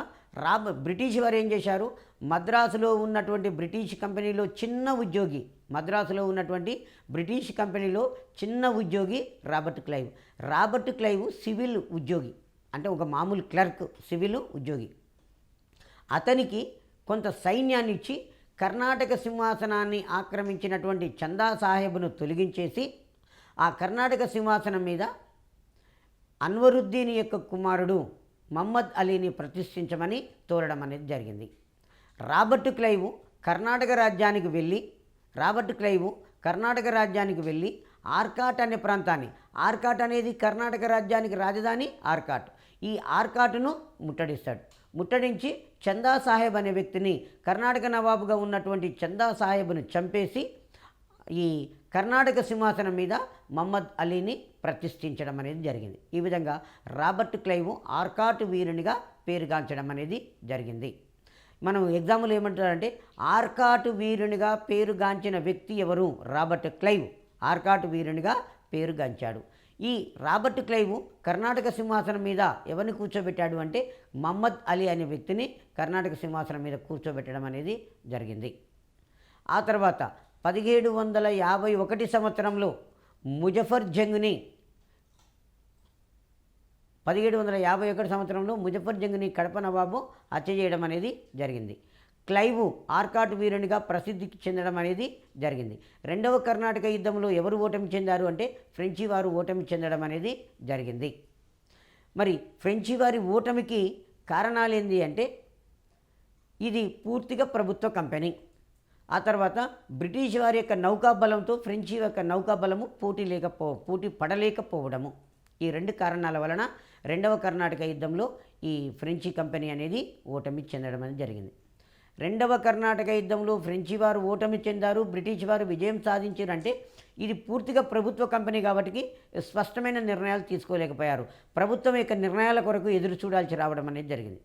బ్రిటిష్ వారు ఏం చేశారు, మద్రాసులో ఉన్నటువంటి బ్రిటిష్ కంపెనీలో చిన్న ఉద్యోగి, మద్రాసులో ఉన్నటువంటి బ్రిటిష్ కంపెనీలో చిన్న ఉద్యోగి రాబర్ట్ క్లైవ్ సివిల్ ఉద్యోగి, అంటే ఒక మామూలు క్లర్క్, సివిల్ ఉద్యోగి. అతనికి కొంత సైన్యాన్ని ఇచ్చి కర్ణాటక సింహాసనాన్ని ఆక్రమించినటువంటి చందా సాహెబ్ను తొలగించేసి ఆ కర్ణాటక సింహాసనం మీద అన్వరుద్దీన్ యొక్క కుమారుడు మహమ్మద్ అలీని ప్రతిష్ఠించమని తోరడం అనేది జరిగింది. రాబర్ట్ క్లైవ్ కర్ణాటక రాజ్యానికి వెళ్ళి ఆర్కాట్ అనే ప్రాంతాన్ని, ఆర్కాట్ అనేది కర్ణాటక రాజ్యానికి రాజధాని ఆర్కాట్, ఈ ఆర్కాట్ను ముట్టడించి చందా సాహెబ్ అనే వ్యక్తిని, కర్ణాటక నవాబుగా ఉన్నటువంటి చందా సాహెబ్ను చంపేసి ఈ కర్ణాటక సింహాసనం మీద మహమ్మద్ అలీని ప్రతిష్ఠించడం అనేది జరిగింది. ఈ విధంగా రాబర్ట్ క్లైవ్ ఆర్కాట్ వీరునిగా పేరుగాంచడం అనేది జరిగింది. మనం ఎగ్జాంపుల్ ఏమంటారంటే ఆర్కాట్ వీరునిగా పేరుగాంచిన వ్యక్తి ఎవరు, రాబర్ట్ క్లైవ్ ఆర్కాట్ వీరునిగా పేరుగాంచాడు. ఈ రాబర్ట్ క్లైవ్ కర్ణాటక సింహాసనం మీద ఎవరిని కూర్చోబెట్టాడు అంటే మహమ్మద్ అలీ అనే వ్యక్తిని కర్ణాటక సింహాసనం మీద కూర్చోబెట్టడం అనేది జరిగింది. ఆ తర్వాత 1751 సంవత్సరంలో ముజఫర్ జంగ్ని 1751 సంవత్సరంలో ముజఫర్ జంగ్ని కడప నవాబు హత్య చేయడం అనేది జరిగింది. క్లైవ్ ఆర్కాట్ వీరునిగా ప్రసిద్ధికి చెందడం అనేది జరిగింది. రెండవ కర్ణాటక యుద్ధంలో ఎవరు ఓటమి చెందారు అంటే ఫ్రెంచి వారు ఓటమి చెందడం అనేది జరిగింది. మరి ఫ్రెంచి వారి ఓటమికి కారణాలు ఏంటి అంటే ఇది పూర్తిగా ప్రభుత్వ కంపెనీ. ఆ తర్వాత బ్రిటిష్ వారి యొక్క నౌకాబలంతో ఫ్రెంచి యొక్క నౌకాబలము పోటీ పడలేకపోవడము, ఈ రెండు కారణాల వలన రెండవ కర్ణాటక యుద్ధంలో ఈ ఫ్రెంచి కంపెనీ అనేది ఓటమి చెందడం అనేది జరిగింది. రెండవ కర్ణాటక యుద్ధంలో ఫ్రెంచి వారు ఓటమి చెందారు, బ్రిటిష్ వారు విజయం సాధించారంటే ఇది పూర్తిగా ప్రభుత్వ కంపెనీ కాబట్టి స్పష్టమైన నిర్ణయాలు తీసుకోలేకపోయారు. ప్రభుత్వం యొక్క నిర్ణయాల కొరకు ఎదురు చూడాల్సి రావడం అనేది జరిగింది.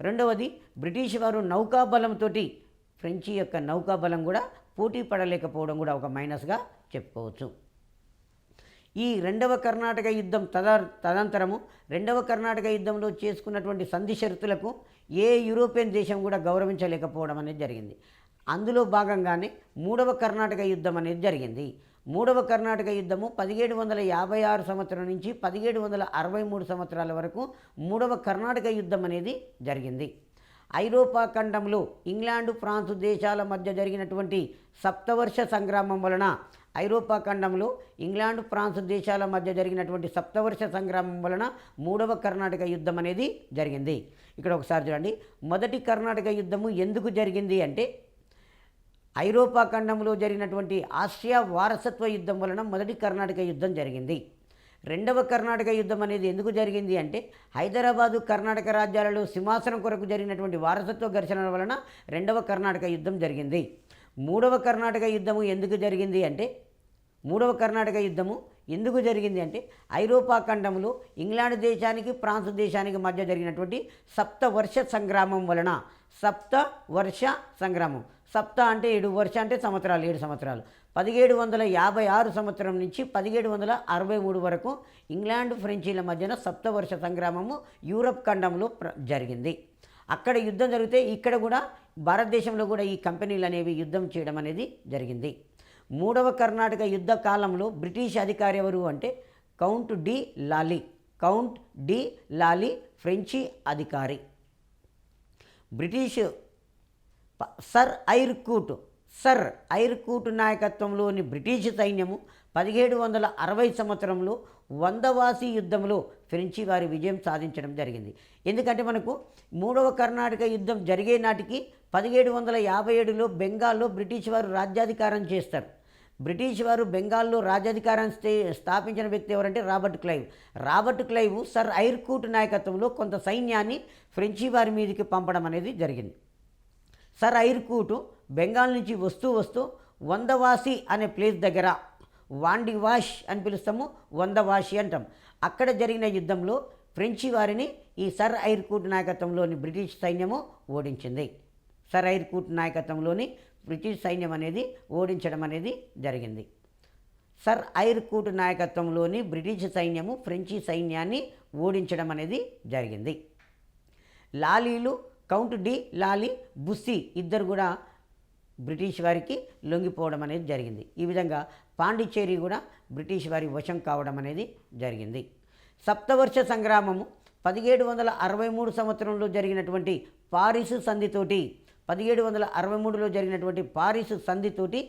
రెండవది బ్రిటిష్ వారు నౌకాబలంతో ఫ్రెంచి యొక్క నౌకాబలం కూడా పోటీ పడలేకపోవడం కూడా ఒక మైనస్గా చెప్పుకోవచ్చు. ఈ రెండవ కర్ణాటక యుద్ధం తదనంతరము రెండవ కర్ణాటక యుద్ధంలో చేసుకున్నటువంటి సంధి షరతులకు ఏ యూరోపియన్ దేశం కూడా గౌరవించలేకపోవడం అనేది జరిగింది. అందులో భాగంగానే మూడవ కర్ణాటక యుద్ధం అనేది జరిగింది. మూడవ కర్ణాటక యుద్ధము 1756 సంవత్సరం నుంచి 1763 సంవత్సరాల వరకు మూడవ కర్ణాటక యుద్ధం అనేది జరిగింది. ఐరోపా ఖండంలో ఇంగ్లాండు, ఫ్రాన్సు దేశాల మధ్య జరిగినటువంటి సప్తవర్ష సంగ్రామం వలన ఐరోపా ఖండంలో ఇంగ్లాండు, ఫ్రాన్సు దేశాల మధ్య జరిగినటువంటి సప్తవర్ష సంగ్రామం వలన మూడవ కర్ణాటక యుద్ధం అనేది జరిగింది. ఇక్కడ ఒకసారి చూడండి, మొదటి కర్ణాటక యుద్ధము ఎందుకు జరిగింది అంటే ఐరోపా ఖండంలో జరిగినటువంటి ఆస్ట్రియా వారసత్వ యుద్ధం వలన మొదటి కర్ణాటక యుద్ధం జరిగింది. రెండవ కర్ణాటక యుద్ధం అనేది ఎందుకు జరిగింది అంటే హైదరాబాదు, కర్ణాటక రాజ్యాలలో సింహాసనం కొరకు జరిగినటువంటి వారసత్వ ఘర్షణల వలన రెండవ కర్ణాటక యుద్ధం జరిగింది. మూడవ కర్ణాటక యుద్ధము ఎందుకు జరిగింది అంటే ఐరోపా ఖండంలో ఇంగ్లాండ్ దేశానికి, ఫ్రాన్స్ దేశానికి మధ్య జరిగినటువంటి సప్తవర్ష సంగ్రామం వలన. సప్తవర్ష సంగ్రామం, సప్త అంటే 7, వర్ష అంటే సంవత్సరాలు, 7 సంవత్సరాలు. 1756 సంవత్సరం నుంచి 1763 వరకు ఇంగ్లాండ్, ఫ్రెంచీల మధ్యన సప్తవర్ష సంగ్రామము యూరప్ ఖండంలో జరిగింది. అక్కడ యుద్ధం జరిగితే ఇక్కడ కూడా భారతదేశంలో కూడా ఈ కంపెనీలు అనేవి యుద్ధం చేయడం అనేది జరిగింది. మూడవ కర్ణాటక యుద్ధ కాలంలో బ్రిటిష్ అధికారి ఎవరు అంటే కౌంట్ డి లాలీ ఫ్రెంచి అధికారి. బ్రిటిష్ సర్ ఐర్కూట్ నాయకత్వంలోని బ్రిటిష్ సైన్యము 1760 సంవత్సరంలో వందవాసి యుద్ధంలో ఫ్రెంచి వారి విజయం సాధించడం జరిగింది. ఎందుకంటే మనకు మూడవ కర్ణాటక యుద్ధం జరిగే నాటికి 1757లో బెంగాల్లో బ్రిటిష్ వారు రాజ్యాధికారం చేస్తారు. బ్రిటిష్ వారు బెంగాల్లో రాజ్యాధికారం స్థాపించిన వ్యక్తి ఎవరంటే రాబర్ట్ క్లైవ్ సర్ ఐర్కూట్ నాయకత్వంలో కొంత సైన్యాన్ని ఫ్రెంచి వారి మీదకి పంపడం అనేది జరిగింది. సర్ ఐర్కూట్ బెంగాల్ నుంచి వస్తూ వందవాసి అనే ప్లేస్ దగ్గర, వాండివాష్ అని పిలుస్తాము, వందవాసి అంటాం, అక్కడ జరిగిన యుద్ధంలో ఫ్రెంచి వారిని ఈ సర్ ఐర్కూట్ నాయకత్వంలోని బ్రిటిష్ సైన్యము ఓడించింది. సర్ ఐర్కూట్ నాయకత్వంలోని బ్రిటిష్ సైన్యం అనేది ఓడించడం అనేది జరిగింది. సర్ ఐర్కూట్ నాయకత్వంలోని బ్రిటిష్ సైన్యము ఫ్రెంచి సైన్యాన్ని ఓడించడం అనేది జరిగింది. లాలీలు, కౌంట్ డి లాలీ, బుస్సీ ఇద్దరు కూడా బ్రిటిష్ వారికి లొంగిపోవడం అనేది జరిగింది. ఈ విధంగా పాండిచ్చేరి కూడా బ్రిటిష్ వారి వశం కావడం అనేది జరిగింది. సప్తవర్ష సంగ్రామము 1763 సంవత్సరంలో జరిగినటువంటి పారిస్ సంధితోటి 1763లో జరిగినటువంటి పారిస్ సంధితోటి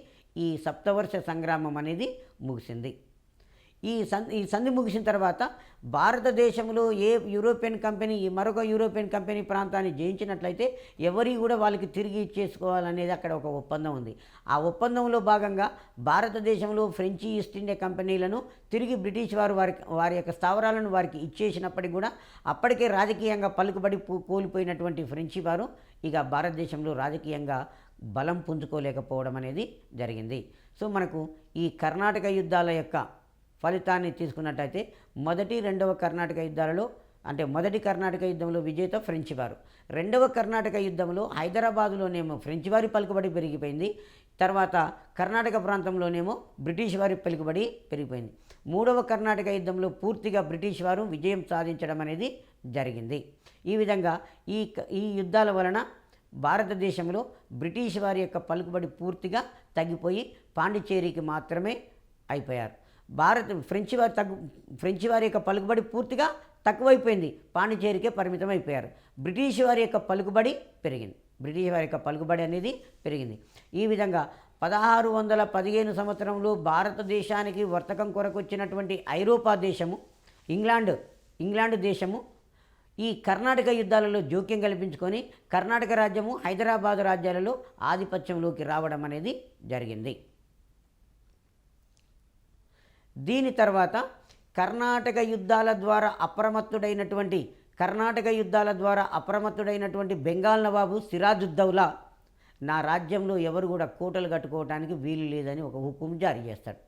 ఈ సప్తవర్ష సంగ్రామం అనేది ముగిసింది. ఈ సంధి ముగిసిన తర్వాత భారతదేశంలో ఏ యూరోపియన్ కంపెనీ మరొక యూరోపియన్ కంపెనీ ప్రాంతాన్ని జయించినట్లయితే ఎవరి కూడా వాళ్ళకి తిరిగి ఇచ్చేసుకోవాలనేది అక్కడ ఒక ఒప్పందం ఉంది. ఆ ఒప్పందంలో భాగంగా భారతదేశంలో ఫ్రెంచి ఈస్ట్ ఇండియా కంపెనీలను తిరిగి బ్రిటిష్ వారి యొక్క స్థావరాలను వారికి ఇచ్చేసినప్పటికీ కూడా అప్పటికే రాజకీయంగా పలుకుబడి కోల్పోయినటువంటి ఫ్రెంచి వారు ఇక భారతదేశంలో రాజకీయంగా బలం పుంజుకోలేకపోవడం అనేది జరిగింది. సో మనకు ఈ కర్ణాటక యుద్ధాల యొక్క ఫలితాన్ని తీసుకున్నట్టయితే మొదటి రెండవ కర్ణాటక యుద్ధాలలో అంటే మొదటి కర్ణాటక యుద్ధంలో విజేత ఫ్రెంచి వారు, రెండవ కర్ణాటక యుద్ధంలో హైదరాబాదులోనేమో ఫ్రెంచి వారి పలుకుబడి పెరిగిపోయింది, తర్వాత కర్ణాటక ప్రాంతంలోనేమో బ్రిటిష్ వారి పలుకుబడి పెరిగిపోయింది. మూడవ కర్ణాటక యుద్ధంలో పూర్తిగా బ్రిటిష్ వారు విజయం సాధించడం అనేది జరిగింది. ఈ విధంగా ఈ యుద్ధాల వలన భారతదేశంలో బ్రిటిష్ వారి యొక్క పలుకుబడి పూర్తిగా తగ్గిపోయి పాండిచ్చేరికి మాత్రమే అయిపోయారు. ఫ్రెంచి వారి యొక్క పలుకుబడి పూర్తిగా తక్కువైపోయింది, పాండిచ్చేరికే పరిమితం అయిపోయారు. బ్రిటిష్ వారి యొక్క పలుకుబడి పెరిగింది, బ్రిటిష్ వారి యొక్క పలుకుబడి అనేది పెరిగింది. ఈ విధంగా 1615 సంవత్సరంలో భారతదేశానికి వర్తకం కొరకు వచ్చినటువంటి ఐరోపా దేశము ఇంగ్లాండ్ దేశము ఈ కర్ణాటక యుద్ధాలలో జోక్యం కల్పించుకొని కర్ణాటక రాజ్యము హైదరాబాదు రాజ్యాలలో ఆధిపత్యంలోకి రావడం అనేది జరిగింది. దీని తర్వాత కర్ణాటక యుద్ధాల ద్వారా అప్రమత్తుడైనటువంటి బెంగాల్ నవాబు సిరాజుద్దౌలా నా రాజ్యంలో ఎవరు కూడా కోటలు కట్టుకోవడానికి వీలు లేదని ఒక హుకుం జారీ చేస్తాడు.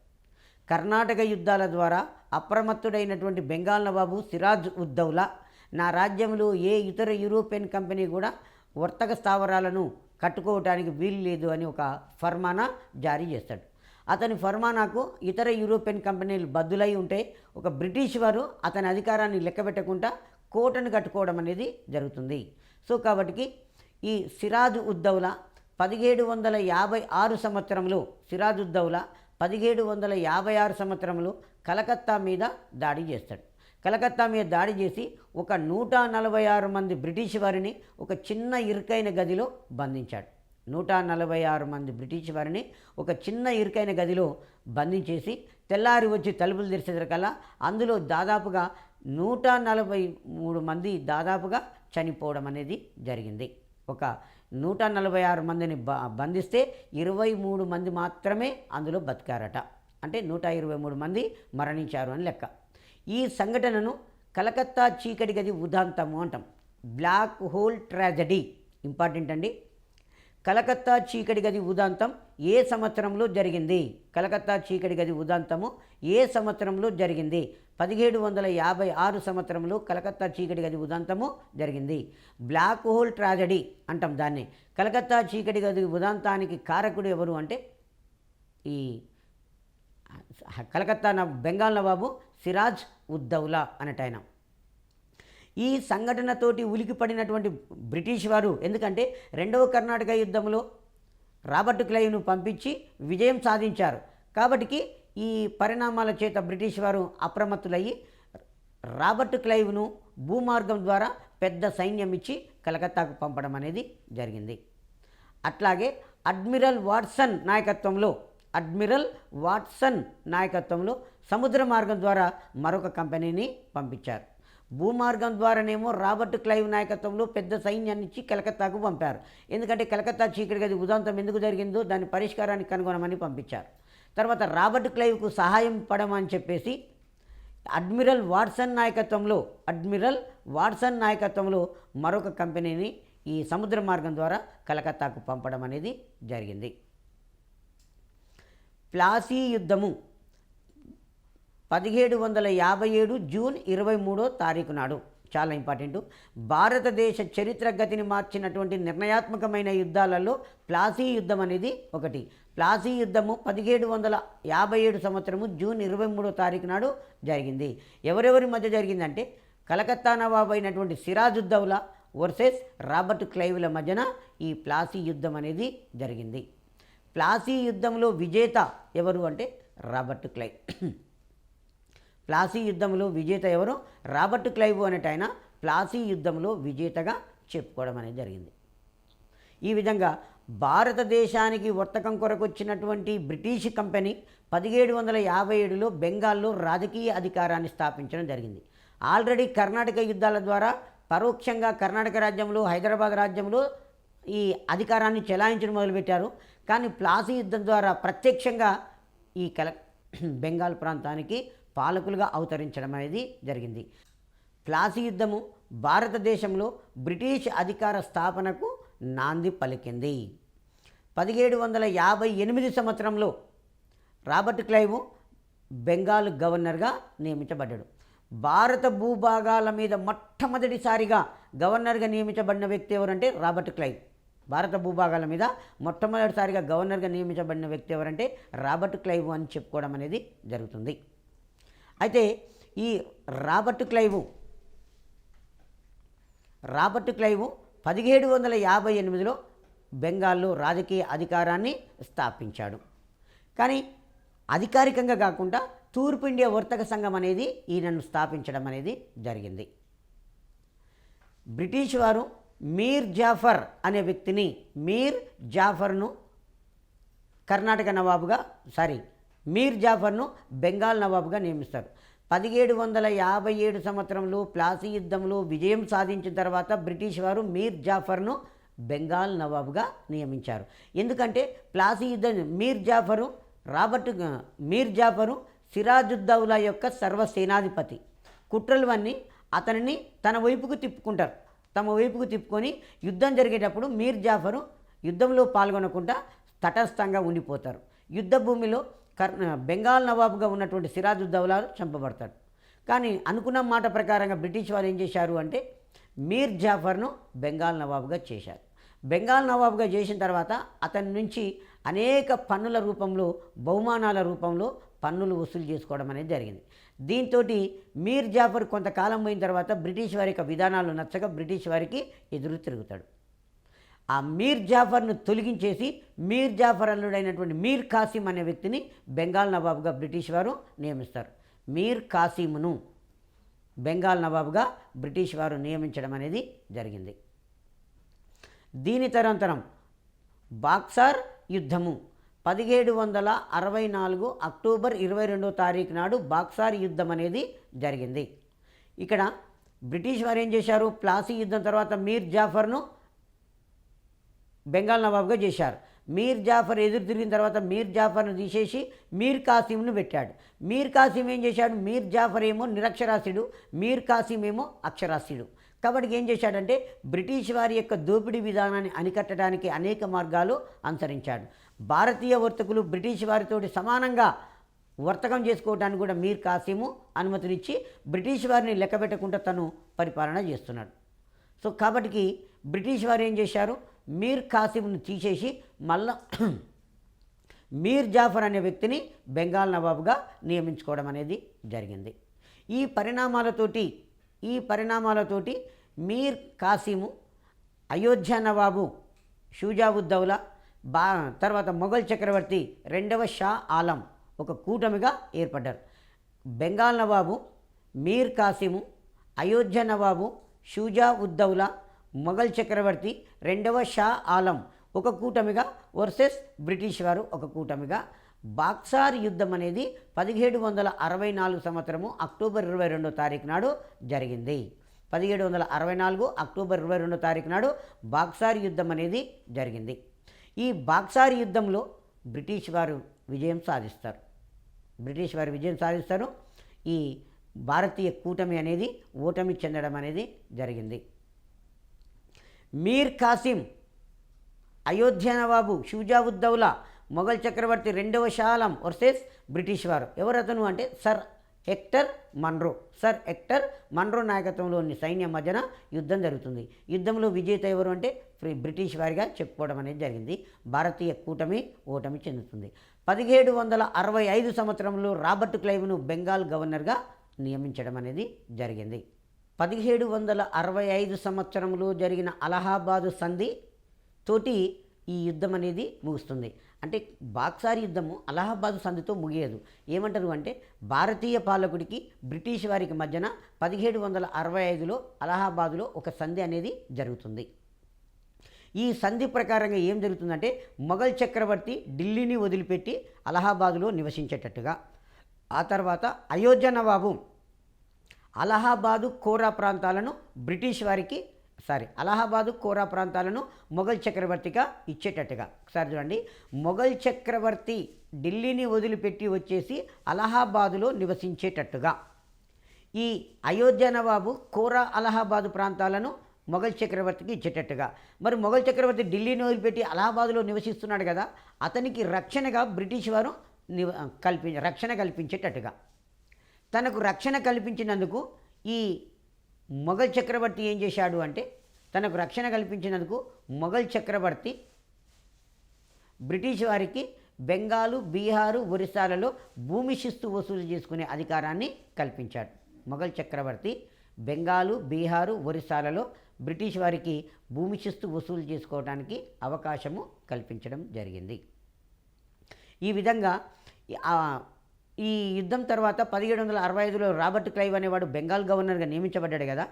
కర్ణాటక యుద్ధాల ద్వారా అప్రమత్తుడైనటువంటి బెంగాల్ నవాబు సిరాజ్ ఉద్దౌలా నా రాజ్యంలో ఏ ఇతర యూరోపియన్ కంపెనీ కూడా వర్తక స్థావరాలను కట్టుకోవడానికి వీలు లేదు అని ఒక ఫర్మానా జారీ చేస్తాడు. అతని ఫర్మానాకు ఇతర యూరోపియన్ కంపెనీలు బద్దులై ఉంటే ఒక బ్రిటిష్ వారు అతని అధికారాన్ని లెక్కబెట్టకుండా కోటను కట్టుకోవడం అనేది జరుగుతుంది. సో కాబట్టి ఈ సిరాజ్ ఉద్దౌలా 1756 సంవత్సరంలో కలకత్తా మీద దాడి చేస్తాడు. కలకత్తా మీద దాడి చేసి ఒక 146 మంది బ్రిటిష్ వారిని ఒక చిన్న ఇరుకైన గదిలో బంధించాడు. 146 మంది బ్రిటిష్ వారిని ఒక చిన్న ఇరుకైన గదిలో బంధించేసి తెల్లారి వచ్చి తలుపులు తెరిచేసరికల్లా అందులో దాదాపుగా 143 మంది దాదాపుగా చనిపోవడం అనేది జరిగింది. ఒక 146 మందిని బంధిస్తే 23 మంది మాత్రమే అందులో బతికారట. అంటే 123 మంది మరణించారు అని లెక్క. ఈ సంఘటనను కలకత్తా చీకటి గది ఉదాంతము అంటాం. బ్లాక్ హోల్ ట్రాజడీ ఇంపార్టెంట్ అండి. కలకత్తా చీకటి గది ఉదాంతం ఏ సంవత్సరంలో జరిగింది? కలకత్తా చీకటి గది ఉదాంతము ఏ సంవత్సరంలో జరిగింది? 1756 సంవత్సరంలో కలకత్తా చీకటి గది ఉదాంతము జరిగింది. బ్లాక్ హోల్ ట్రాజడీ అంటాం దాన్ని. కలకత్తా చీకటి గది ఉదాంతానికి కారకుడు ఎవరు అంటే ఈ కలకత్తా బెంగాల్ నవాబు సిరాజ్ ఉద్దౌలా అనటైన. ఈ సంఘటనతోటి ఉలికిపడినటువంటి బ్రిటిష్ వారు, ఎందుకంటే రెండవ కర్ణాటక యుద్ధంలో రాబర్ట్ క్లైవ్ను పంపించి విజయం సాధించారు కాబట్టి ఈ పరిణామాల చేత బ్రిటిష్ వారు అప్రమత్తులయ్యి రాబర్ట్ క్లైవ్ను భూమార్గం ద్వారా పెద్ద సైన్యం ఇచ్చి కలకత్తాకు పంపడం అనేది జరిగింది. అట్లాగే అడ్మిరల్ వాట్సన్ నాయకత్వంలో సముద్ర మార్గం ద్వారా మరొక కంపెనీని పంపించారు. భూమార్గం ద్వారానేమో రాబర్ట్ క్లైవ్ నాయకత్వంలో పెద్ద సైన్యాన్ని ఇచ్చి కలకత్తాకు పంపారు. ఎందుకంటే కలకత్తా చీకటి గది ఉదాంతం ఎందుకు జరిగిందో దాని పరిష్కారాన్ని కనుగొనమని పంపించారు. తర్వాత రాబర్ట్ క్లైవ్కు సహాయం పడమని చెప్పేసి అడ్మిరల్ వాట్సన్ నాయకత్వంలో మరొక కంపెనీని ఈ సముద్ర మార్గం ద్వారా కలకత్తాకు పంపడం అనేది జరిగింది. ప్లాసీ యుద్ధము 1757 జూన్ 23వ తారీఖు నాడు చాలా ఇంపార్టెంట్. భారతదేశ చరిత్ర గతిని మార్చినటువంటి నిర్ణయాత్మకమైన యుద్ధాలలో ప్లాసీ యుద్ధం అనేది ఒకటి. ప్లాసీ యుద్ధము 1757 సంవత్సరము జూన్ 23వ తారీఖు నాడు జరిగింది. ఎవరెవరి మధ్య జరిగిందంటే కలకత్తా నవాబు అయినటువంటి సిరాజుద్దౌలా వర్సెస్ రాబర్ట్ క్లైవ్ల మధ్యన ఈ ప్లాసీ యుద్ధం అనేది జరిగింది. ప్లాసీ యుద్ధంలో విజేత ఎవరు అంటే రాబర్ట్ క్లైవ్. ప్లాసీ యుద్ధంలో విజేత ఎవరు? రాబర్ట్ క్లైవ్ అనేట ఆయన ప్లాసీ యుద్ధంలో విజేతగా చెప్పుకోవడం అనేది జరిగింది. ఈ విధంగా భారతదేశానికి వర్తకం కొరకు వచ్చినటువంటి బ్రిటిష్ కంపెనీ 1757లో బెంగాల్లో రాజకీయ అధికారాన్ని స్థాపించడం జరిగింది. ఆల్రెడీ కర్ణాటక యుద్ధాల ద్వారా పరోక్షంగా కర్ణాటక రాజ్యంలో, హైదరాబాద్ రాజ్యంలో ఈ అధికారాన్ని చెలాయించడం మొదలుపెట్టారు. కానీ ప్లాసీ యుద్ధం ద్వారా ప్రత్యక్షంగా ఈ బెంగాల్ ప్రాంతానికి పాలకులుగా అవతరించడం అనేది జరిగింది. ప్లాసీ యుద్ధము భారతదేశంలో బ్రిటిష్ అధికార స్థాపనకు నాంది పలికింది. 1758 సంవత్సరంలో రాబర్ట్ క్లైవ్ బెంగాల్ గవర్నర్గా నియమించబడ్డాడు. భారత భూభాగాల మీద మొట్టమొదటిసారిగా గవర్నర్గా నియమించబడిన వ్యక్తి ఎవరంటే రాబర్ట్ క్లైవ్. భారత భూభాగాల మీద మొట్టమొదటిసారిగా గవర్నర్గా నియమించబడిన వ్యక్తి ఎవరంటే రాబర్ట్ క్లైవ్ అని చెప్పుకోవడం అనేది జరుగుతుంది. అయితే ఈ రాబర్ట్ క్లైవ్ 1758లో బెంగాల్లో రాజకీయ అధికారాన్ని స్థాపించాడు. కానీ అధికారికంగా కాకుండా తూర్పు ఇండియా వర్తక సంఘం అనేది ఈయనను స్థాపించడం అనేది జరిగింది. బ్రిటిష్ వారు మీర్ జాఫర్ అనే వ్యక్తిని, మీర్ జాఫర్ను మీర్ జాఫర్ను బెంగాల్ నవాబుగా నియమిస్తారు. 1757 సంవత్సరంలో ప్లాసీ యుద్ధంలో విజయం సాధించిన తర్వాత బ్రిటిష్ వారు మీర్ జాఫర్ను బెంగాల్ నవాబుగా నియమించారు. ఎందుకంటే ప్లాసీ యుద్ధం మీర్ జాఫరు సిరాజుద్దౌలా యొక్క సర్వసేనాధిపతి. కుట్రలవన్నీ అతనిని తమ వైపుకు తిప్పుకొని యుద్ధం జరిగేటప్పుడు మీర్ జాఫరు యుద్ధంలో పాల్గొనకుండా తటస్థంగా ఉండిపోతారు. యుద్ధ భూమిలో బెంగాల్ నవాబుగా ఉన్నటువంటి సిరాజుద్దౌలా చంపబడతాడు. కానీ అనుకున్న మాట ప్రకారంగా బ్రిటిష్ వారు ఏం చేశారు అంటే మీర్ జాఫర్ను బెంగాల్ నవాబుగా చేశారు. బెంగాల్ నవాబుగా చేసిన తర్వాత అతని నుంచి అనేక పన్నుల రూపంలో, బహుమానాల రూపంలో పన్నులు వసూలు చేసుకోవడం అనేది జరిగింది. దీంతో మీర్ జాఫర్ కొంతకాలం పోయిన తర్వాత బ్రిటిష్ వారి యొక్క విధానాలు నచ్చక బ్రిటిష్ వారికి ఎదురు తిరుగుతాడు. ఆ మీర్ జాఫర్ను తొలగించేసి మీర్ జాఫర్ అల్లుడైనటువంటి మీర్ కాసిం అనే వ్యక్తిని బెంగాల్ నవాబుగా బ్రిటిష్ వారు నియమిస్తారు. మీర్ కాసిమును బెంగాల్ నవాబుగా బ్రిటిష్ వారు నియమించడం అనేది జరిగింది. దీని తరంతరం బాక్సార్ యుద్ధము 1764 అక్టోబర్ 22వ తారీఖు నాడు బాక్సార్ యుద్ధం అనేది జరిగింది. ఇక్కడ బ్రిటిష్ వారు ఏం చేశారు? ప్లాసీ యుద్ధం తర్వాత మీర్ జాఫర్ను బెంగాల్ నవాబుగా చేశారు. మీర్ జాఫర్ ఎదురు తిరిగిన తర్వాత మీర్ జాఫర్ను తీసేసి మీర్ కాసింను పెట్టాడు. మీర్ కాసిం ఏం చేశాడు? మీర్ జాఫర్ ఏమో నిరక్షరాస్యుడు, మీర్ కాసిం ఏమో అక్షరాస్యుడు. కాబట్టి ఏం చేశాడంటే బ్రిటిష్ వారి యొక్క దోపిడీ విధానాన్ని అణికట్టడానికి అనేక మార్గాలు అనుసరించాడు. భారతీయ వర్తకులు బ్రిటిష్ వారితోటి సమానంగా వర్తకం చేసుకోవడానికి కూడా మీర్ కాసిము అనుమతినిచ్చి బ్రిటిష్ వారిని లెక్కబెట్టకుండా తను పరిపాలన చేస్తున్నాడు. సో కాబట్టి బ్రిటిష్ వారు ఏం చేశారు? మీర్ కాసింను తీసేసి మళ్ళా మీర్ జాఫర్ అనే వ్యక్తిని బెంగాల్ నవాబుగా నియమించుకోవడం అనేది జరిగింది. ఈ పరిణామాలతోటి మీర్ కాసిము, అయోధ్య నవాబు షుజావుద్దౌలా, తర్వాత మొఘల్ చక్రవర్తి 2వ షా ఆలం ఒక కూటమిగా ఏర్పడ్డారు. బెంగాల్ నవాబు, మీర్ కాసిము, అయోధ్య నవాబు షుజావుద్దౌలా, మొఘల్ చక్రవర్తి 2వ షా ఆలం ఒక కూటమిగా వర్సెస్ బ్రిటిష్ వారు ఒక కూటమిగా బాక్సార్ యుద్ధం అనేది 1764 సంవత్సరము అక్టోబర్ 22వ తారీఖు నాడు జరిగింది. 1764 అక్టోబర్ 22వ తారీఖు నాడు బాక్సార్ యుద్ధం అనేది జరిగింది. ఈ బాక్సార్ యుద్ధంలో బ్రిటిష్ వారు విజయం సాధిస్తారు. ఈ భారతీయ కూటమి అనేది ఓటమి చెందడం అనేది జరిగింది. మీర్ కాసిం, అయోధ్య నవాబు షుజావుద్దౌలా, మొఘల్ చక్రవర్తి 2వ షా ఆలం వర్సెస్ బ్రిటిష్ వారు. ఎవరతను అంటే sir Hector Munro. Sir Hector Munro నాయకత్వంలోని సైన్యం మధ్యన యుద్ధం జరుగుతుంది. యుద్ధంలో విజేత ఎవరు అంటే బ్రిటిష్ వారిగా చెప్పుకోవడం అనేది జరిగింది. భారతీయ కూటమి ఓటమి చెందుతుంది. 1765 సంవత్సరంలో రాబర్ట్ క్లైవ్ను బెంగాల్ గవర్నర్గా నియమించడం అనేది జరిగింది. 1765 సంవత్సరంలో జరిగిన అలహాబాదు సంధి తోటి ఈ యుద్ధం అనేది ముగుస్తుంది. అంటే బాక్సార్ యుద్ధము అలహాబాదు సంధితో ముగియదు. ఏమంటారు అంటే భారతీయ పాలకుడికి బ్రిటిష్ వారికి మధ్యన 1765లో అలహాబాదులో ఒక సంధి అనేది జరుగుతుంది. ఈ సంధి ప్రకారంగా ఏం జరుగుతుందంటే మొఘల్ చక్రవర్తి ఢిల్లీని వదిలిపెట్టి అలహాబాదులో నివసించేటట్టుగా, ఆ తర్వాత అయోధ్య నవాబు అలహాబాదు కోరా ప్రాంతాలను అలహాబాదు కోరా ప్రాంతాలను మొఘల్ చక్రవర్తిగా ఇచ్చేటట్టుగా. ఒకసారి చూడండి, మొఘల్ చక్రవర్తి ఢిల్లీని వదిలిపెట్టి వచ్చేసి అలహాబాదులో నివసించేటట్టుగా, ఈ అయోధ్య నవాబు కోరా అలహాబాదు ప్రాంతాలను మొఘల్ చక్రవర్తికి ఇచ్చేటట్టుగా. మరి మొఘల్ చక్రవర్తి ఢిల్లీని వదిలిపెట్టి అలహాబాదులో నివసిస్తున్నాడు కదా, అతనికి రక్షణగా బ్రిటిష్ వారు రక్షణ కల్పించేటట్టుగా. తనకు రక్షణ కల్పించినందుకు ఈ మొఘల్ చక్రవర్తి ఏం చేశాడు అంటే, తనకు రక్షణ కల్పించినందుకు మొఘల్ చక్రవర్తి బ్రిటిష్ వారికి బెంగాలు, బీహారు, ఒరిస్సాలలో భూమి శిస్తు వసూలు చేసుకునే అధికారాన్ని కల్పించాడు. మొఘల్ చక్రవర్తి బెంగాలు, బీహారు, ఒరిస్సాలలో బ్రిటిష్ వారికి భూమి శిస్తు వసూలు చేసుకోవడానికి అవకాశము కల్పించడం జరిగింది. ఈ విధంగా ఈ యుద్ధం తర్వాత 1765లో రాబర్ట్ క్లైవ్ అనేవాడు బెంగాల్ గవర్నర్గా నియమించబడ్డాడు కదా.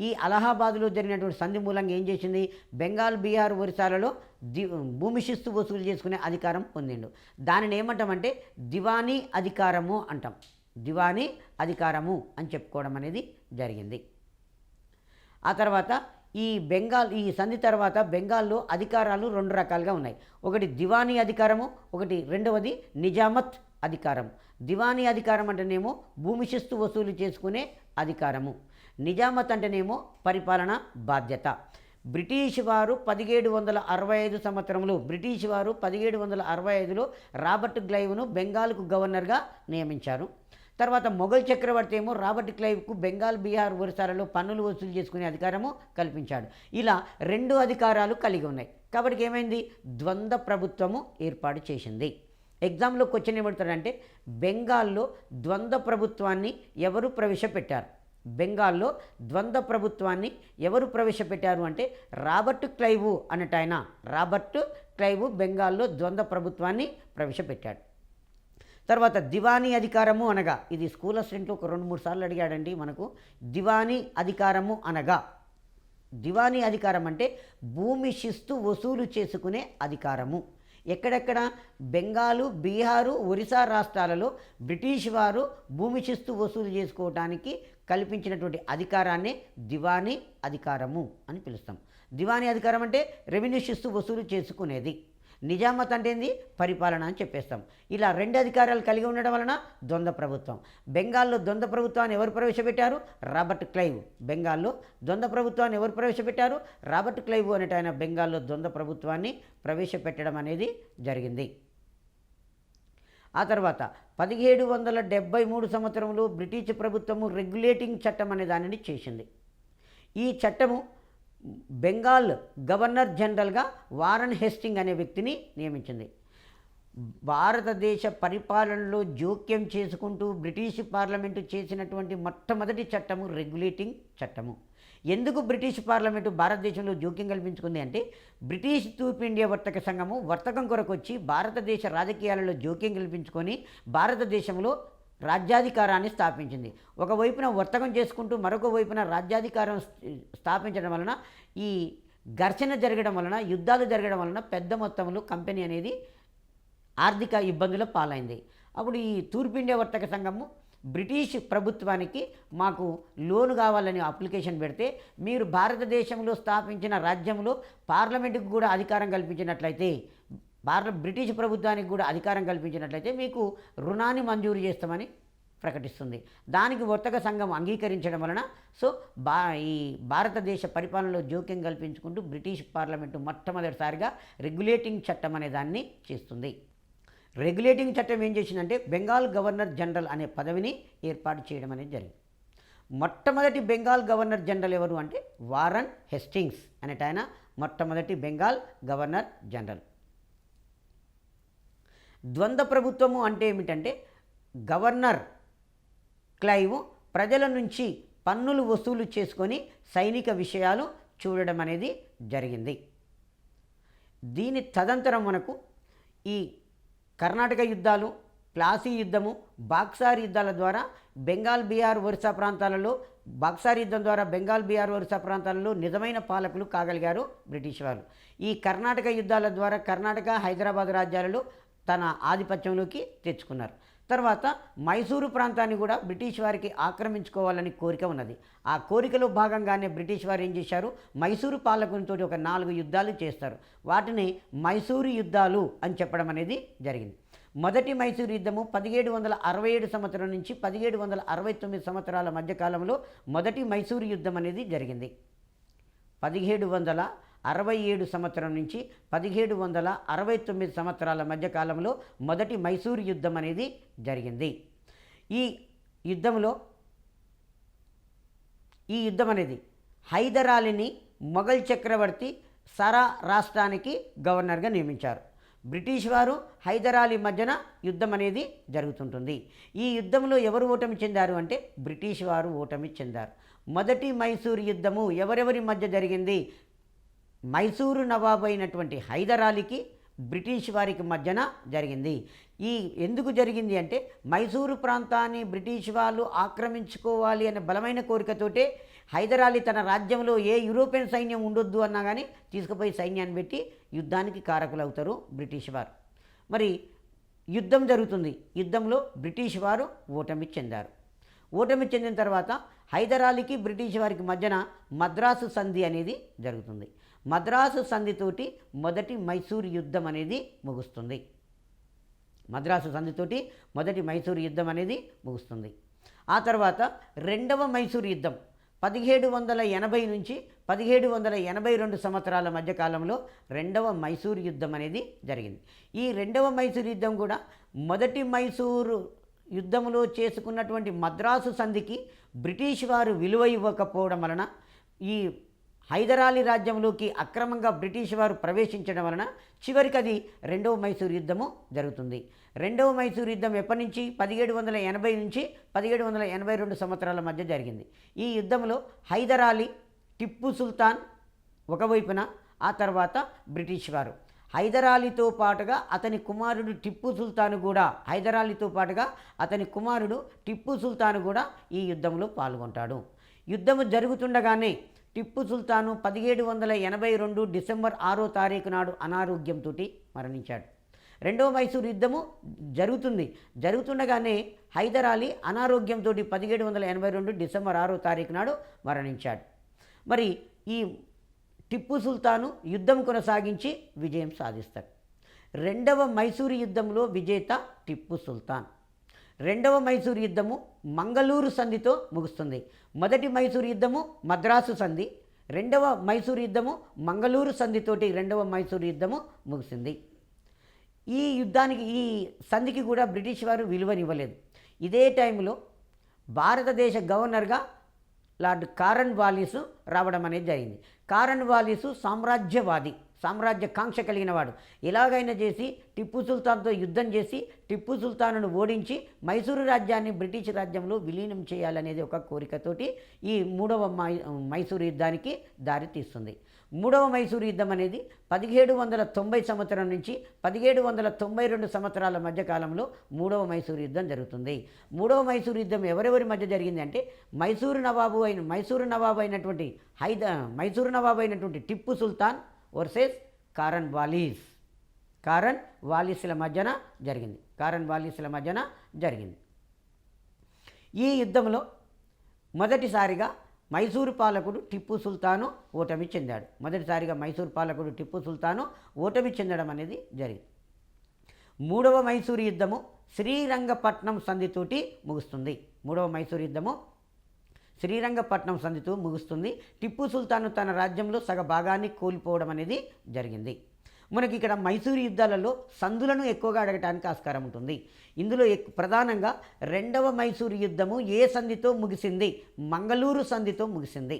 ఈ అలహాబాదులో జరిగినటువంటి సంధి మూలంగా ఏం చేసింది, బెంగాల్, బీహార్, ఒరిస్సాలలో భూమి శిస్తు వసూలు చేసుకునే అధికారం పొందిండు. దానిని ఏమంటామంటే దివానీ అధికారము అంటాం. దివానీ అధికారము అని చెప్పుకోవడం అనేది జరిగింది. ఆ తర్వాత ఈ సంధి తర్వాత బెంగాల్లో అధికారాలు 2 రకాలుగా ఉన్నాయి. ఒకటి దివానీ అధికారము, రెండవది నిజామత్ అధికారం. దివానీ అధికారం అంటేనేమో భూమి శిస్తు వసూలు చేసుకునే అధికారము, నిజామత్ అంటేనేమో పరిపాలన బాధ్యత. బ్రిటిష్ వారు 1765 సంవత్సరంలో 1765లో రాబర్ట్ క్లైవ్ను బెంగాల్కు గవర్నర్గా నియమించారు. తర్వాత మొఘల్ చక్రవర్తి ఏమో రాబర్ట్ క్లైవ్కు బెంగాల్, బీహార్, ఒరిస్సాలలో పన్నులు వసూలు చేసుకునే అధికారము కల్పించాడు. ఇలా 2 అధికారాలు కలిగి ఉన్నాయి. కాబట్టి ఏమైంది, ద్వంద్వ ప్రభుత్వము ఏర్పాటు చేసింది. ఎగ్జామ్లో క్వశ్చన్ ఏమంటారంటే బెంగాల్లో ద్వంద్వ ప్రభుత్వాన్ని ఎవరు ప్రవేశపెట్టారు? బెంగాల్లో ద్వంద్వ ప్రభుత్వాన్ని ఎవరు ప్రవేశపెట్టారు అంటే రాబర్ట్ క్లైవ్ అన్నటాయన. రాబర్ట్ క్లైవ్ బెంగాల్లో ద్వంద్వ ప్రభుత్వాన్ని ప్రవేశపెట్టాడు. తర్వాత దివానీ అధికారము అనగా, ఇది స్కూల్ అసిస్టెంట్లో ఒక 2-3 సార్లు అడిగాడండి మనకు. దివానీ అధికారము అనగా, దివానీ అధికారం అంటే భూమి శిస్తు వసూలు చేసుకునే అధికారము. ఎక్కడెక్కడ? బెంగాలు, బీహారు, ఒరిస్సా రాష్ట్రాలలో బ్రిటిష్ వారు భూమి శిస్తు వసూలు చేసుకోవడానికి కల్పించినటువంటి అధికారాన్ని దివానీ అధికారము అని పిలుస్తాం. దివానీ అధికారం అంటే రెవెన్యూ శిస్తు వసూలు చేసుకునేది. నిజామత్ అంటే ఏంది, పరిపాలన అని చెప్పేస్తాం. ఇలా 2 అధికారాలు కలిగి ఉండడం వలన ద్వంద్వ ప్రభుత్వం. బెంగాల్లో ద్వంద్వ ప్రభుత్వాన్ని ఎవరు ప్రవేశపెట్టారు? Robert Clive. బెంగాల్లో ద్వంద్వ ప్రభుత్వాన్ని ఎవరు ప్రవేశపెట్టారు? రాబర్ట్ క్లైవ్ అనేట ఆయన బెంగాల్లో ద్వంద్వ ప్రభుత్వాన్ని ప్రవేశపెట్టడం అనేది జరిగింది. ఆ తర్వాత 1773 సంవత్సరంలో బ్రిటిష్ ప్రభుత్వము రెగ్యులేటింగ్ చట్టం అనే దానిని చేసింది. ఈ చట్టము బెంగాల్ గవర్నర్ జనరల్గా వారన్ హేస్టింగ్ అనే వ్యక్తిని నియమించింది. భారతదేశ పరిపాలనలో జోక్యం చేసుకుంటూ బ్రిటిష్ పార్లమెంటు చేసినటువంటి మొట్టమొదటి చట్టము రెగ్యులేటింగ్ చట్టము. ఎందుకు బ్రిటిష్ పార్లమెంటు భారతదేశంలో జోక్యం కల్పించుకుంది అంటే, బ్రిటిష్ తూర్పు ఇండియా వర్తక సంఘము వర్తకం కొరకు వచ్చి భారతదేశ రాజకీయాలలో జోక్యం కల్పించుకొని భారతదేశంలో రాజ్యాధికారాన్ని స్థాపించింది. ఒకవైపున వర్తకం చేసుకుంటూ మరొక వైపున రాజ్యాధికారం స్థాపించడం వలన, ఈ ఘర్షణ జరగడం వలన, యుద్ధాలు జరగడం వలన పెద్ద మొత్తంలో కంపెనీ అనేది ఆర్థిక ఇబ్బందుల పాలైంది. అప్పుడు ఈ తూర్పు ఇండియా వర్తక సంఘము బ్రిటిష్ ప్రభుత్వానికి మాకు లోను కావాలని అప్లికేషన్ పెడితే, మీరు భారతదేశంలో స్థాపించిన రాజ్యంలో పార్లమెంటుకు కూడా అధికారం కల్పించినట్లయితే, బ్రిటిష్ ప్రభుత్వానికి కూడా అధికారం కల్పించినట్లయితే మీకు రుణాన్ని మంజూరు చేస్తామని ప్రకటిస్తుంది. దానికి వర్తక సంఘం అంగీకరించడం వలన ఈ భారతదేశ పరిపాలనలో జోక్యం కల్పించుకుంటూ బ్రిటిష్ పార్లమెంటు మొట్టమొదటిసారిగా రెగ్యులేటింగ్ చట్టం అనే దాన్ని చేస్తుంది. రెగ్యులేటింగ్ చట్టం ఏం చేసిందంటే బెంగాల్ గవర్నర్ జనరల్ అనే పదవిని ఏర్పాటు చేయడం అనేది జరిగింది. మొట్టమొదటి బెంగాల్ గవర్నర్ జనరల్ ఎవరు అంటే వారన్ హెస్టింగ్స్ అనేట ఆయన మొట్టమొదటి బెంగాల్ గవర్నర్ జనరల్. ద్వంద్వ ప్రభుత్వము అంటే ఏమిటంటే గవర్నర్ క్లైవ్ ప్రజల నుంచి పన్నులు వసూలు చేసుకొని సైనిక విషయాలు చూడడం అనేది జరిగింది. దీని తదంతరం మనకు ఈ కర్ణాటక యుద్ధాలు, ప్లాసీ యుద్ధము, బాక్సార్ యుద్ధాల ద్వారా బెంగాల్, బీహార్, ఒరిస్సా ప్రాంతాలలో బాక్సార్ యుద్ధం ద్వారా బెంగాల్, బీహార్, ఒరిస్సా ప్రాంతాలలో నిజమైన పాలకులు కాగలిగారు బ్రిటిష్ వారు. ఈ కర్ణాటక యుద్ధాల ద్వారా కర్ణాటక, హైదరాబాద్ రాజ్యాలలో తన ఆధిపత్యంలోకి తెచ్చుకున్నారు. తర్వాత మైసూరు ప్రాంతాన్ని కూడా బ్రిటిష్ వారికి ఆక్రమించుకోవాలని కోరిక ఉన్నది. ఆ కోరికలో భాగంగానే బ్రిటిష్ వారు ఏం చేశారు, మైసూరు పాలకునితో ఒక 4 యుద్ధాలు చేస్తారు. వాటిని మైసూరు యుద్ధాలు అని చెప్పడం అనేది జరిగింది. మొదటి మైసూరు యుద్ధము 1767 సంవత్సరం నుంచి 1769 సంవత్సరాల మధ్యకాలంలో మొదటి మైసూరు యుద్ధం అనేది జరిగింది. 1767 సంవత్సరం నుంచి 1769 సంవత్సరాల మధ్యకాలంలో మొదటి మైసూరు యుద్ధం అనేది జరిగింది. ఈ యుద్ధం అనేది హైదర్ అలీని మొఘల్ చక్రవర్తి సరా రాష్ట్రానికి గవర్నర్గా నియమించారు. బ్రిటిష్ వారు హైదర్ అలీ మధ్యన యుద్ధం అనేది జరుగుతుంటుంది. ఈ యుద్ధంలో ఎవరు ఓటమి చెందారు అంటే బ్రిటిష్ వారు ఓటమి చెందారు. మొదటి మైసూరు యుద్ధము ఎవరెవరి మధ్య జరిగింది? మైసూరు నవాబు అయినటువంటి హైదర్ అలీకి బ్రిటిష్ వారికి మధ్యన జరిగింది. ఎందుకు జరిగింది అంటే మైసూరు ప్రాంతాన్ని బ్రిటిష్ వాళ్ళు ఆక్రమించుకోవాలి అనే బలమైన కోరికతోటే హైదర్ అలీ తన రాజ్యంలో ఏ యూరోపియన్ సైన్యం ఉండొద్దు అన్నా కానీ తీసుకుపోయి సైన్యాన్ని పెట్టి యుద్ధానికి కారకులు అవుతారు బ్రిటిష్ వారు. మరి యుద్ధం జరుగుతుంది. యుద్ధంలో బ్రిటిష్ వారు ఓటమి చెందారు. ఓటమి చెందిన తర్వాత హైదర్ అలీకి బ్రిటిష్ వారికి మధ్యన మద్రాసు సంధి అనేది జరుగుతుంది. మద్రాసు సంధితోటి మొదటి మైసూరు యుద్ధం అనేది ముగుస్తుంది. మద్రాసు సంధితోటి మొదటి మైసూరు యుద్ధం అనేది ముగుస్తుంది. ఆ తర్వాత రెండవ మైసూరు యుద్ధం 1780 నుంచి 1782 సంవత్సరాల మధ్యకాలంలో రెండవ మైసూరు యుద్ధం అనేది జరిగింది. ఈ రెండవ మైసూరు యుద్ధం కూడా మొదటి మైసూరు యుద్ధంలో చేసుకున్నటువంటి మద్రాసు సంధికి బ్రిటిష్ వారు విలువ ఇవ్వకపోవడం వలన ఈ హైదర్ అలీ రాజ్యంలోకి అక్రమంగా బ్రిటిష్ వారు ప్రవేశించడం వలన చివరికి అది రెండవ మైసూరు యుద్ధము జరుగుతుంది. రెండవ మైసూరు యుద్ధం ఎప్పటి నుంచి 1780 నుంచి 1782 సంవత్సరాల మధ్య జరిగింది. ఈ యుద్ధంలో హైదర్ అలీ, టిప్పు సుల్తాన్ ఒకవైపున, ఆ తర్వాత బ్రిటిష్ వారు. హైదర్ అలీతో పాటుగా అతని కుమారుడు టిప్పు సుల్తాన్ కూడా టిప్పు సుల్తాన్ కూడా ఈ యుద్ధంలో పాల్గొంటాడు. యుద్ధము జరుగుతుండగానే టిప్పు సుల్తాను 1782 డిసెంబర్ 6వ తారీఖు నాడు అనారోగ్యంతో మరణించాడు. రెండవ మైసూరు యుద్ధము జరుగుతుండగానే హైదర్ అలీ అనారోగ్యంతో 1782 డిసెంబర్ 6వ తారీఖు నాడు మరణించాడు. మరి ఈ టిప్పు సుల్తాను యుద్ధం కొనసాగించి విజయం సాధిస్తాడు. రెండవ మైసూరు యుద్ధంలో విజేత టిప్పు సుల్తాన్. రెండవ మైసూరు యుద్ధము మంగళూరు సంధితో ముగుస్తుంది. మొదటి మైసూరు యుద్ధము మద్రాసు సంధి, రెండవ మైసూరు యుద్ధము మంగళూరు సంధితోటి రెండవ మైసూరు యుద్ధము ముగిసింది. ఈ సంధికి కూడా బ్రిటిష్ వారు విలువనివ్వలేదు. ఇదే టైంలో భారతదేశ గవర్నర్గా లార్డ్ కారన్ వాలిస్ రావడం అనేది జరిగింది. కారన్ వాలిస్ సామ్రాజ్య కాంక్ష కలిగిన వాడు. ఎలాగైనా చేసి టిప్పు సుల్తాన్తో యుద్ధం చేసి టిప్పు సుల్తాన్ను ఓడించి మైసూరు రాజ్యాన్ని బ్రిటిష్ రాజ్యంలో విలీనం చేయాలనేది ఒక కోరికతోటి ఈ మూడవ మైసూరు యుద్ధానికి దారి తీస్తుంది. మూడవ మైసూరు యుద్ధం అనేది 1790 సంవత్సరం నుంచి 1792 సంవత్సరాల మధ్యకాలంలో మూడవ మైసూరు యుద్ధం జరుగుతుంది. మూడవ మైసూరు యుద్ధం ఎవరెవరి మధ్య జరిగింది అంటే మైసూరు నవాబు అయినటువంటి టిప్పు సుల్తాన్ వర్సెస్ కారన్ వాలిస్ల మధ్యన జరిగింది. ఈ యుద్ధంలో మొదటిసారిగా మైసూరు పాలకుడు టిప్పు సుల్తాను ఓటమి చెందడం అనేది జరిగింది. మూడవ మైసూరు యుద్ధము శ్రీరంగపట్నం సంధితోటి ముగుస్తుంది. శ్రీరంగపట్నం సంధితో ముగుస్తుంది. టిప్పు సుల్తాను తన రాజ్యంలో సగ భాగాన్ని కోల్పోవడం అనేది జరిగింది. మనకి ఇక్కడ మైసూరు యుద్ధాలలో సందులను ఎక్కువగా అడగటానికి ఆస్కారం ఉంటుంది. ఇందులో ప్రధానంగా రెండవ మైసూరు యుద్ధము ఏ సంధితో ముగిసింది? మంగళూరు సంధితో ముగిసింది.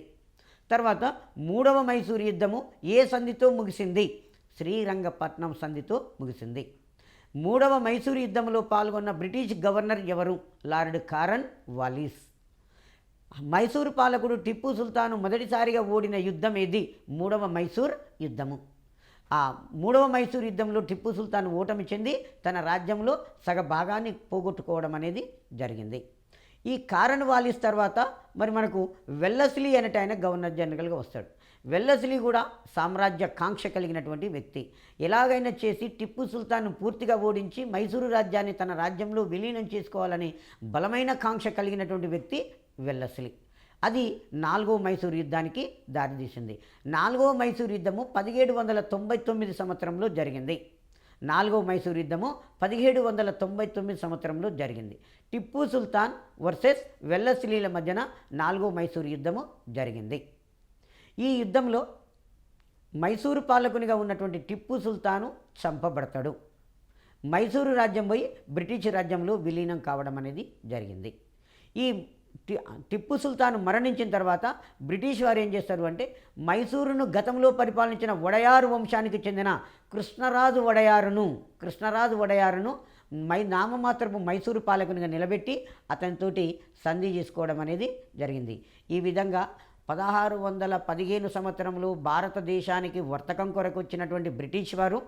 తర్వాత మూడవ మైసూరు యుద్ధము ఏ సంధితో ముగిసింది? శ్రీరంగపట్నం సంధితో ముగిసింది. మూడవ మైసూరు యుద్ధంలో పాల్గొన్న బ్రిటిష్ గవర్నర్ ఎవరు? Lord Cornwallis. మైసూరు పాలకుడు టిప్పు సుల్తాను మొదటిసారిగా ఓడిన యుద్ధం ఏది? మూడవ మైసూర్ యుద్ధము. ఆ మూడవ మైసూరు యుద్ధంలో టిప్పు సుల్తాన్ ఓటమి చెంది తన రాజ్యంలో సగ భాగాన్ని పోగొట్టుకోవడం అనేది జరిగింది. ఈ కారన్ వాలిస్ తర్వాత మరి మనకు వెల్లస్లీ అనేట ఆయన గవర్నర్ జనరల్గా వస్తాడు. వెల్లస్లీ కూడా సామ్రాజ్య కాంక్ష కలిగినటువంటి వ్యక్తి. ఎలాగైనా చేసి టిప్పు సుల్తాన్ను పూర్తిగా ఓడించి మైసూరు రాజ్యాన్ని తన రాజ్యంలో విలీనం చేసుకోవాలని బలమైన కాంక్ష కలిగినటువంటి వ్యక్తి వెల్లస్లీ. అది 4వ మైసూరు యుద్ధానికి దారితీసింది. 4వ మైసూరు యుద్ధము 1799 సంవత్సరంలో జరిగింది. 4వ మైసూరు యుద్ధము 1799 సంవత్సరంలో జరిగింది. టిప్పు సుల్తాన్ వర్సెస్ వెల్లస్లీల మధ్యన 4వ మైసూరు యుద్ధము జరిగింది. ఈ యుద్ధంలో మైసూరు పాలకునిగా ఉన్నటువంటి టిప్పు సుల్తాను చంపబడతాడు. మైసూరు రాజ్యం పోయి బ్రిటిష్ రాజ్యంలో విలీనం కావడం అనేది జరిగింది. ఈ టిప్పు సుల్తాన్ మరణించిన తర్వాత బ్రిటిష్ వారు ఏం చేస్తారు అంటే మైసూరును గతంలో పరిపాలించిన వడయారు వంశానికి చెందిన కృష్ణరాజు వడయారును నామమాత్రపు మైసూరు పాలకునిగా నిలబెట్టి అతనితోటి సంధి చేసుకోవడం అనేది జరిగింది. ఈ విధంగా 1615 సంవత్సరంలో భారతదేశానికి వర్తకం కొరకు వచ్చినటువంటి బ్రిటిష్ వారు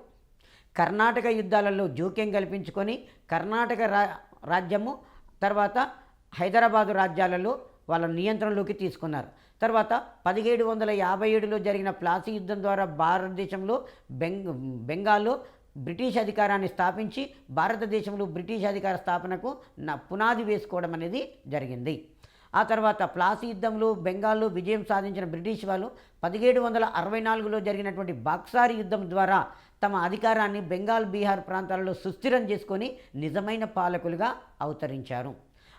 కర్ణాటక యుద్ధాలలో జోక్యం కల్పించుకొని కర్ణాటక రాజ్యము తర్వాత హైదరాబాదు రాజ్యాలలో వాళ్ళ నియంత్రణలోకి తీసుకున్నారు. తర్వాత 1757లో జరిగిన ప్లాసీ యుద్ధం ద్వారా భారతదేశంలో బెంగాల్లో బ్రిటిష్ అధికారాన్ని స్థాపించి భారతదేశంలో బ్రిటిష్ అధికార స్థాపనకు పునాది వేసుకోవడం అనేది జరిగింది. ఆ తర్వాత ప్లాసీ యుద్ధంలో బెంగాల్లో విజయం సాధించిన బ్రిటిష్ వాళ్ళు 1764లో జరిగినటువంటి బాక్సారి యుద్ధం ద్వారా తమ అధికారాన్ని బెంగాల్ బీహార్ ప్రాంతాలలో సుస్థిరం చేసుకొని నిజమైన పాలకులుగా అవతరించారు.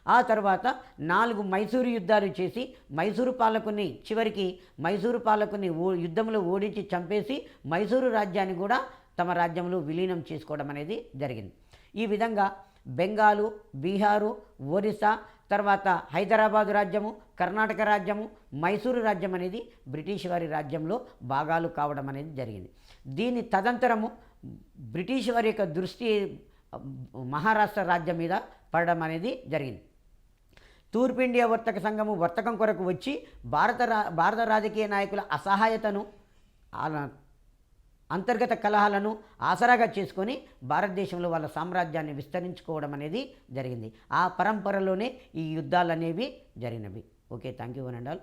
ఆ తర్వాత 4 మైసూరు యుద్ధాలు చేసి చివరికి మైసూరు పాలకుని యుద్ధంలో ఓడించి చంపేసి మైసూరు రాజ్యాన్ని కూడా తమ రాజ్యంలో విలీనం చేసుకోవడం అనేది జరిగింది. ఈ విధంగా బెంగాలు, బీహారు, ఒరిస్సా, తర్వాత హైదరాబాదు రాజ్యము, కర్ణాటక రాజ్యము, మైసూరు రాజ్యం అనేది బ్రిటిష్ వారి రాజ్యంలో భాగాలు కావడం అనేది జరిగింది. దీని తదంతరము బ్రిటిష్ వారి యొక్క దృష్టి మహారాష్ట్ర రాజ్యం మీద పడడం అనేది జరిగింది. తూర్పు ఇండియా వర్తక సంఘము వర్తకం కొరకు వచ్చి భారత రాజకీయ నాయకుల అసహాయతను అంతర్గత కలహాలను ఆసరాగా చేసుకొని భారతదేశంలో వాళ్ళ సామ్రాజ్యాన్ని విస్తరించుకోవడం అనేది జరిగింది. ఆ పరంపరలోనే ఈ యుద్ధాలు అనేవి జరిగినవి. Okay, thank you one and all.